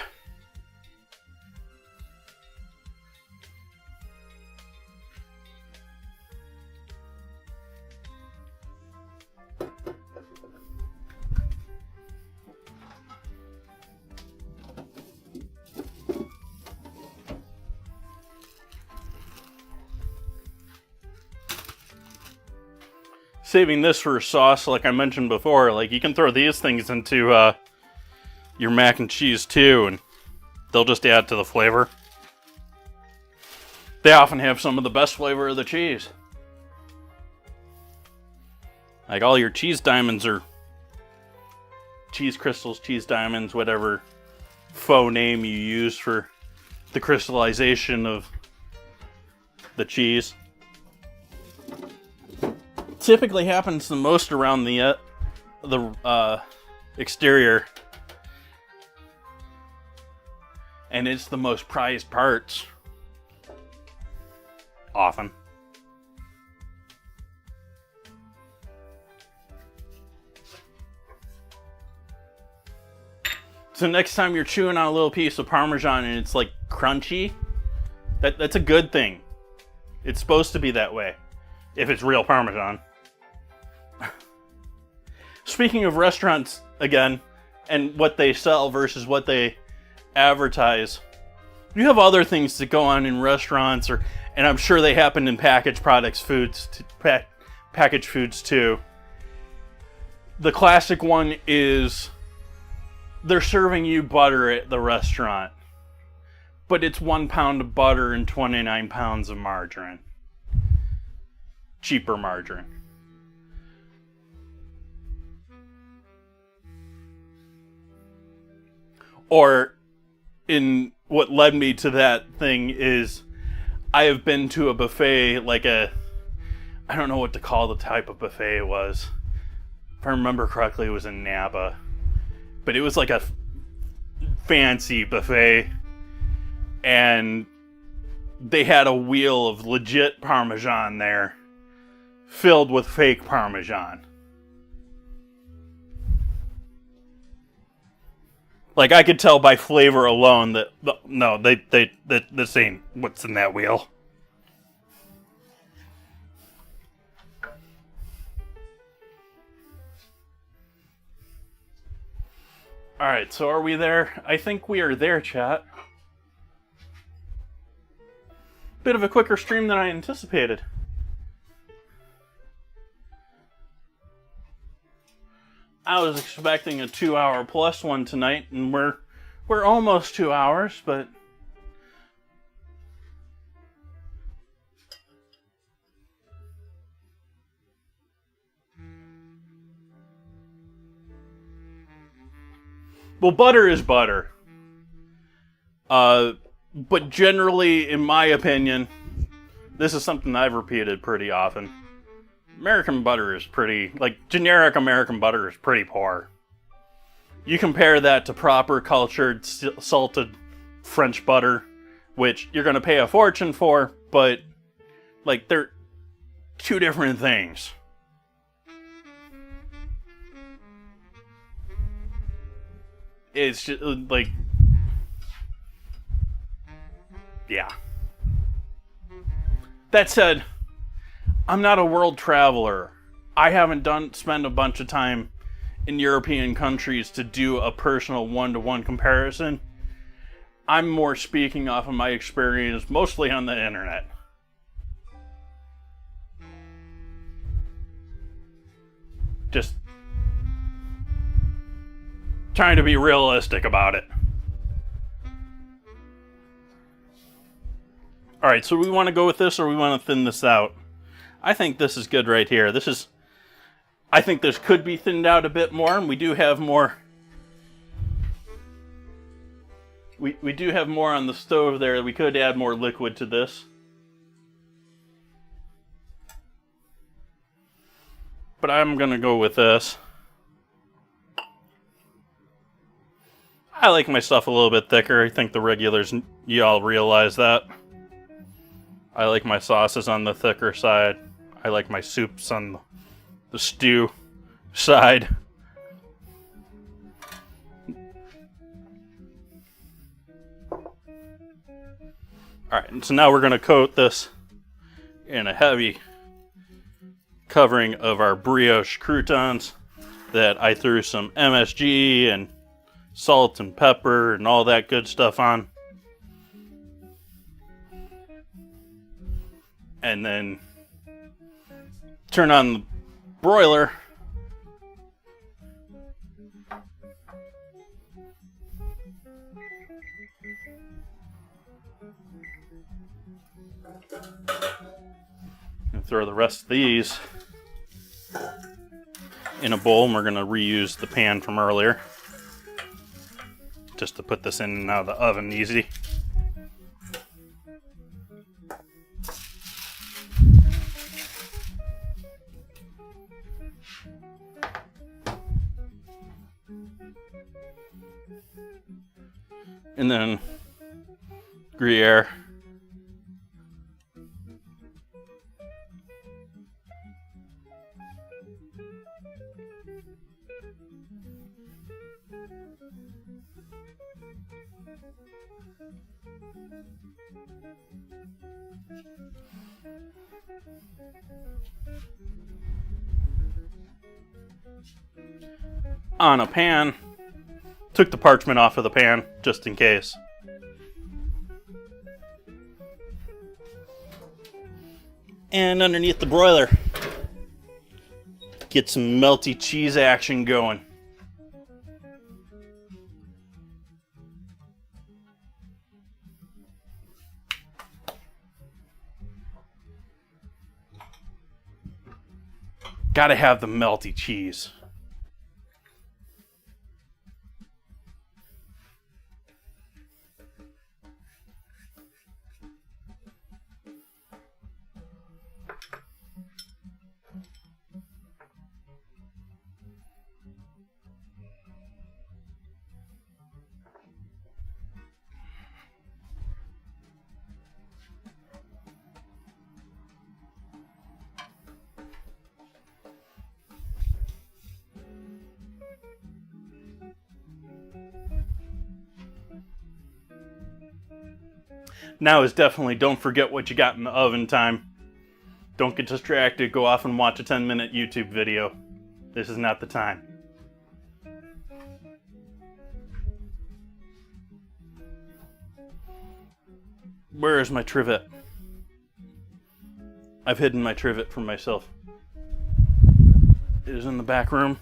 Saving this for sauce, like I mentioned before, like you can throw these things into your mac and cheese too, and they'll just add to the flavor. They often have some of the best flavor of the cheese. Like all your cheese diamonds or cheese crystals, cheese diamonds, whatever faux name you use for the crystallization of the cheese. Typically happens the most around the exterior, and it's the most prized parts often. So next time you're chewing on a little piece of Parmesan and it's like crunchy, that's a good thing. It's supposed to be that way if it's real Parmesan. Speaking of restaurants again, and what they sell versus what they advertise, you have other things that go on in restaurants, and I'm sure they happen in packaged products, packaged foods too. The classic one is they're serving you butter at the restaurant, but it's 1 pound of butter and 29 pounds of margarine. Cheaper margarine. Or, in what led me to that thing is, I have been to a buffet, like I don't know what to call the type of buffet it was. If I remember correctly, it was in Napa. But it was like a fancy buffet, and they had a wheel of legit Parmesan there, filled with fake Parmesan. Like, I could tell by flavor alone that, no, this ain't what's in that wheel. Alright, so are we there? I think we are there, chat. Bit of a quicker stream than I anticipated. I was expecting a 2-hour plus one tonight, and we're almost 2 hours, but well, butter is butter. But generally, in my opinion, this is something I've repeated pretty often. American butter is pretty, like, generic American butter is pretty poor. You compare that to proper cultured, salted French butter, which you're going to pay a fortune for, but, like, they're two different things. It's just, like, yeah. That said, I'm not a world traveler. I haven't spent a bunch of time in European countries to do a personal one-to-one comparison. I'm more speaking off of my experience, mostly on the internet. Just trying to be realistic about it. Alright, so we want to go with this or we want to thin this out? I think this is good right here. I think this could be thinned out a bit more, and we do have more. We do have more on the stove there. We could add more liquid to this. But I'm going to go with this. I like my stuff a little bit thicker. I think the regulars, y'all realize that. I like my sauces on the thicker side. I like my soups on the stew side. Alright, and so now we're going to coat this in a heavy covering of our brioche croutons that I threw some MSG and salt and pepper and all that good stuff on. And then turn on the broiler. And throw the rest of these in a bowl, and we're going to reuse the pan from earlier just to put this in and out of the oven easy. And then Gruyère. On a pan. Took the parchment off of the pan just in case. And underneath the broiler, get some melty cheese action going. Gotta have the melty cheese. Now is definitely don't forget what you got in the oven time. Don't get distracted, go off and watch a 10-minute YouTube video. This is not the time. Where is my trivet? I've hidden my trivet from myself. It is in the back room.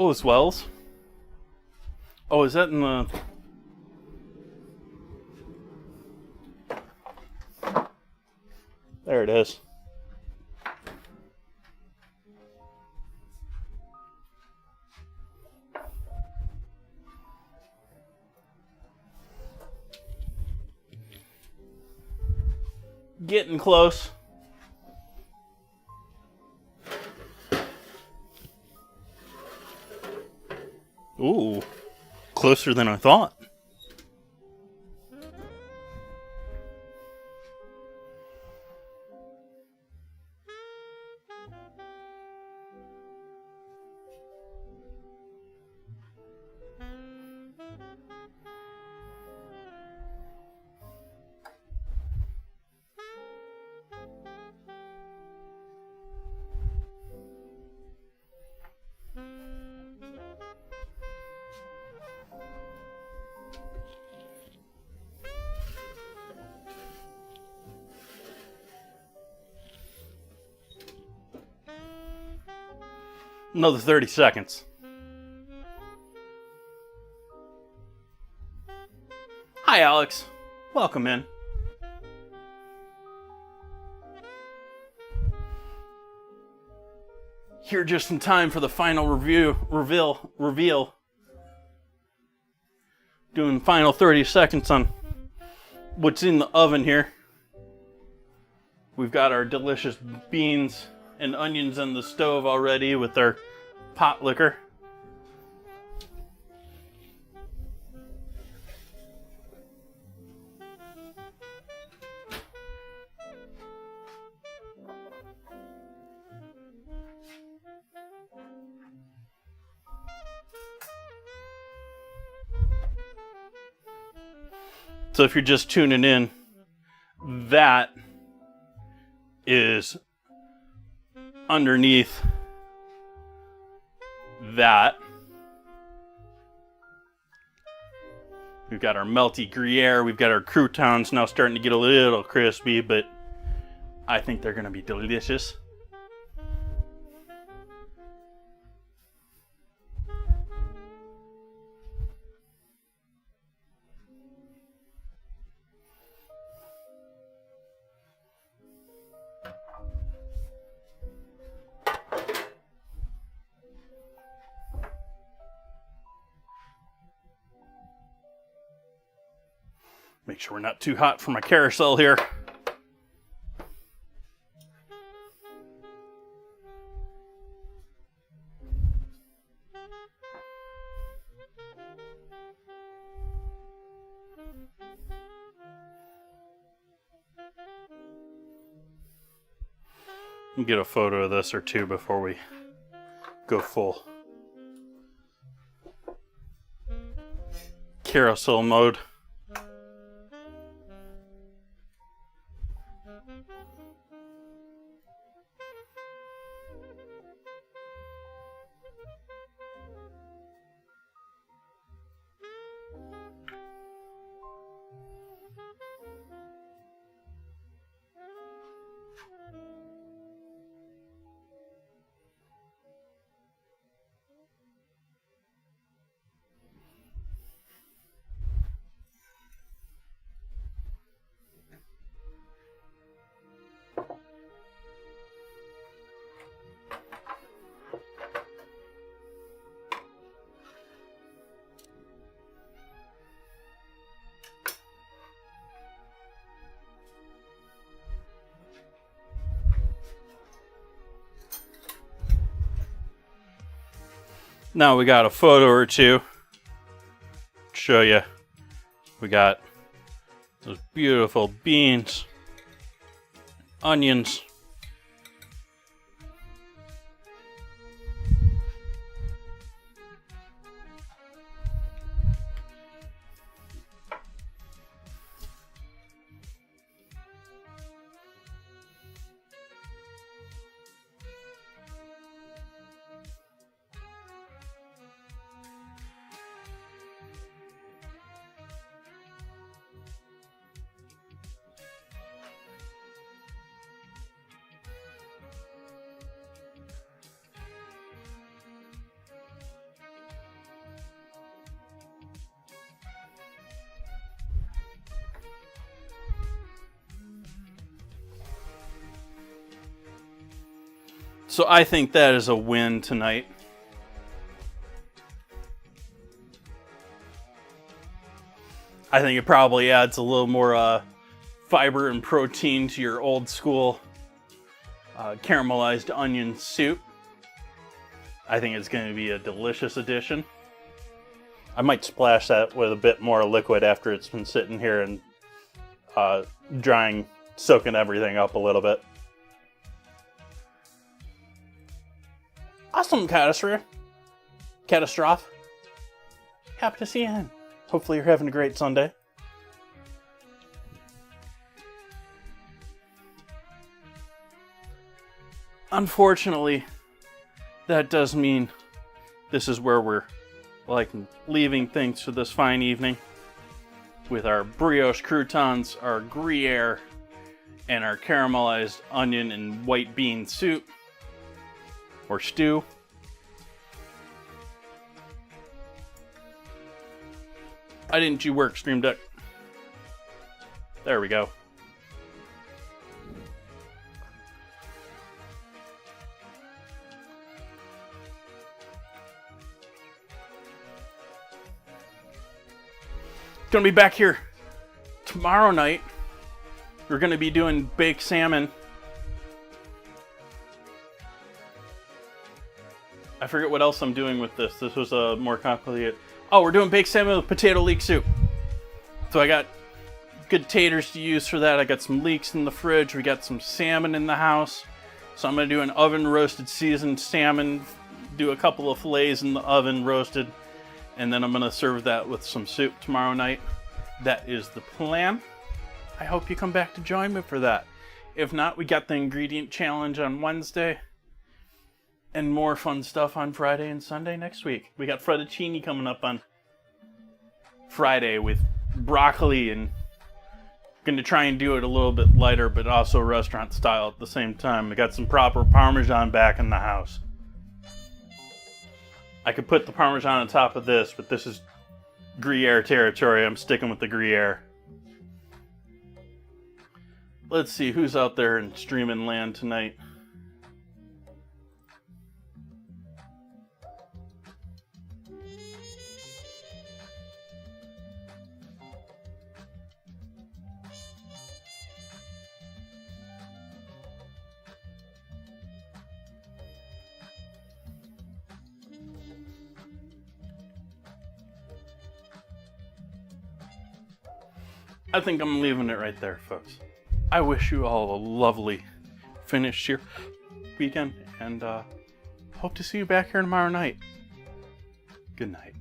Oh, it's Wells. Oh, is that in the... There it is. Getting close. Ooh, closer than I thought. Another 30 seconds. Hi, Alex. Welcome in. Here just in time for the final reveal. Doing final 30 seconds on what's in the oven here. We've got our delicious beans and onions on the stove already with our pot liquor. So if you're just tuning in, that is underneath that. We've got our melty Gruyère, we've got our croutons now starting to get a little crispy, but I think they're going to be delicious. Make sure we're not too hot for my carousel here. I'll get a photo of this or two before we go full carousel mode. Now we got a photo or two to show you. We got those beautiful beans, onions, So I think that is a win tonight. I think it probably adds a little more fiber and protein to your old school caramelized onion soup. I think it's going to be a delicious addition. I might splash that with a bit more liquid after it's been sitting here and drying, soaking everything up a little bit. Awesome, catastrophe. Happy to see you in. Hopefully you're having a great Sunday. Unfortunately, that does mean this is where we're leaving things for this fine evening with our brioche croutons, our Gruyère, and our caramelized onion and white bean soup or stew. Why didn't you work, Stream Deck? There we go. Gonna be back here tomorrow night. We're gonna be doing baked salmon. I forget what else I'm doing with this. This was a more complicated. Oh, we're doing baked salmon with potato leek soup. So I got good taters to use for that. I got some leeks in the fridge. We got some salmon in the house. So I'm going to do an oven roasted seasoned salmon. Do a couple of fillets in the oven roasted. And then I'm going to serve that with some soup tomorrow night. That is the plan. I hope you come back to join me for that. If not, we got the ingredient challenge on Wednesday. And more fun stuff on Friday and Sunday next week. We got fettuccine coming up on Friday with broccoli, and going to try and do it a little bit lighter, but also restaurant style at the same time. We got some proper Parmesan back in the house. I could put the Parmesan on top of this, but this is Gruyère territory. I'm sticking with the Gruyère. Let's see who's out there in streaming land tonight. I think I'm leaving it right there, folks. I wish you all a lovely finish to your weekend, and hope to see you back here tomorrow night. Good night.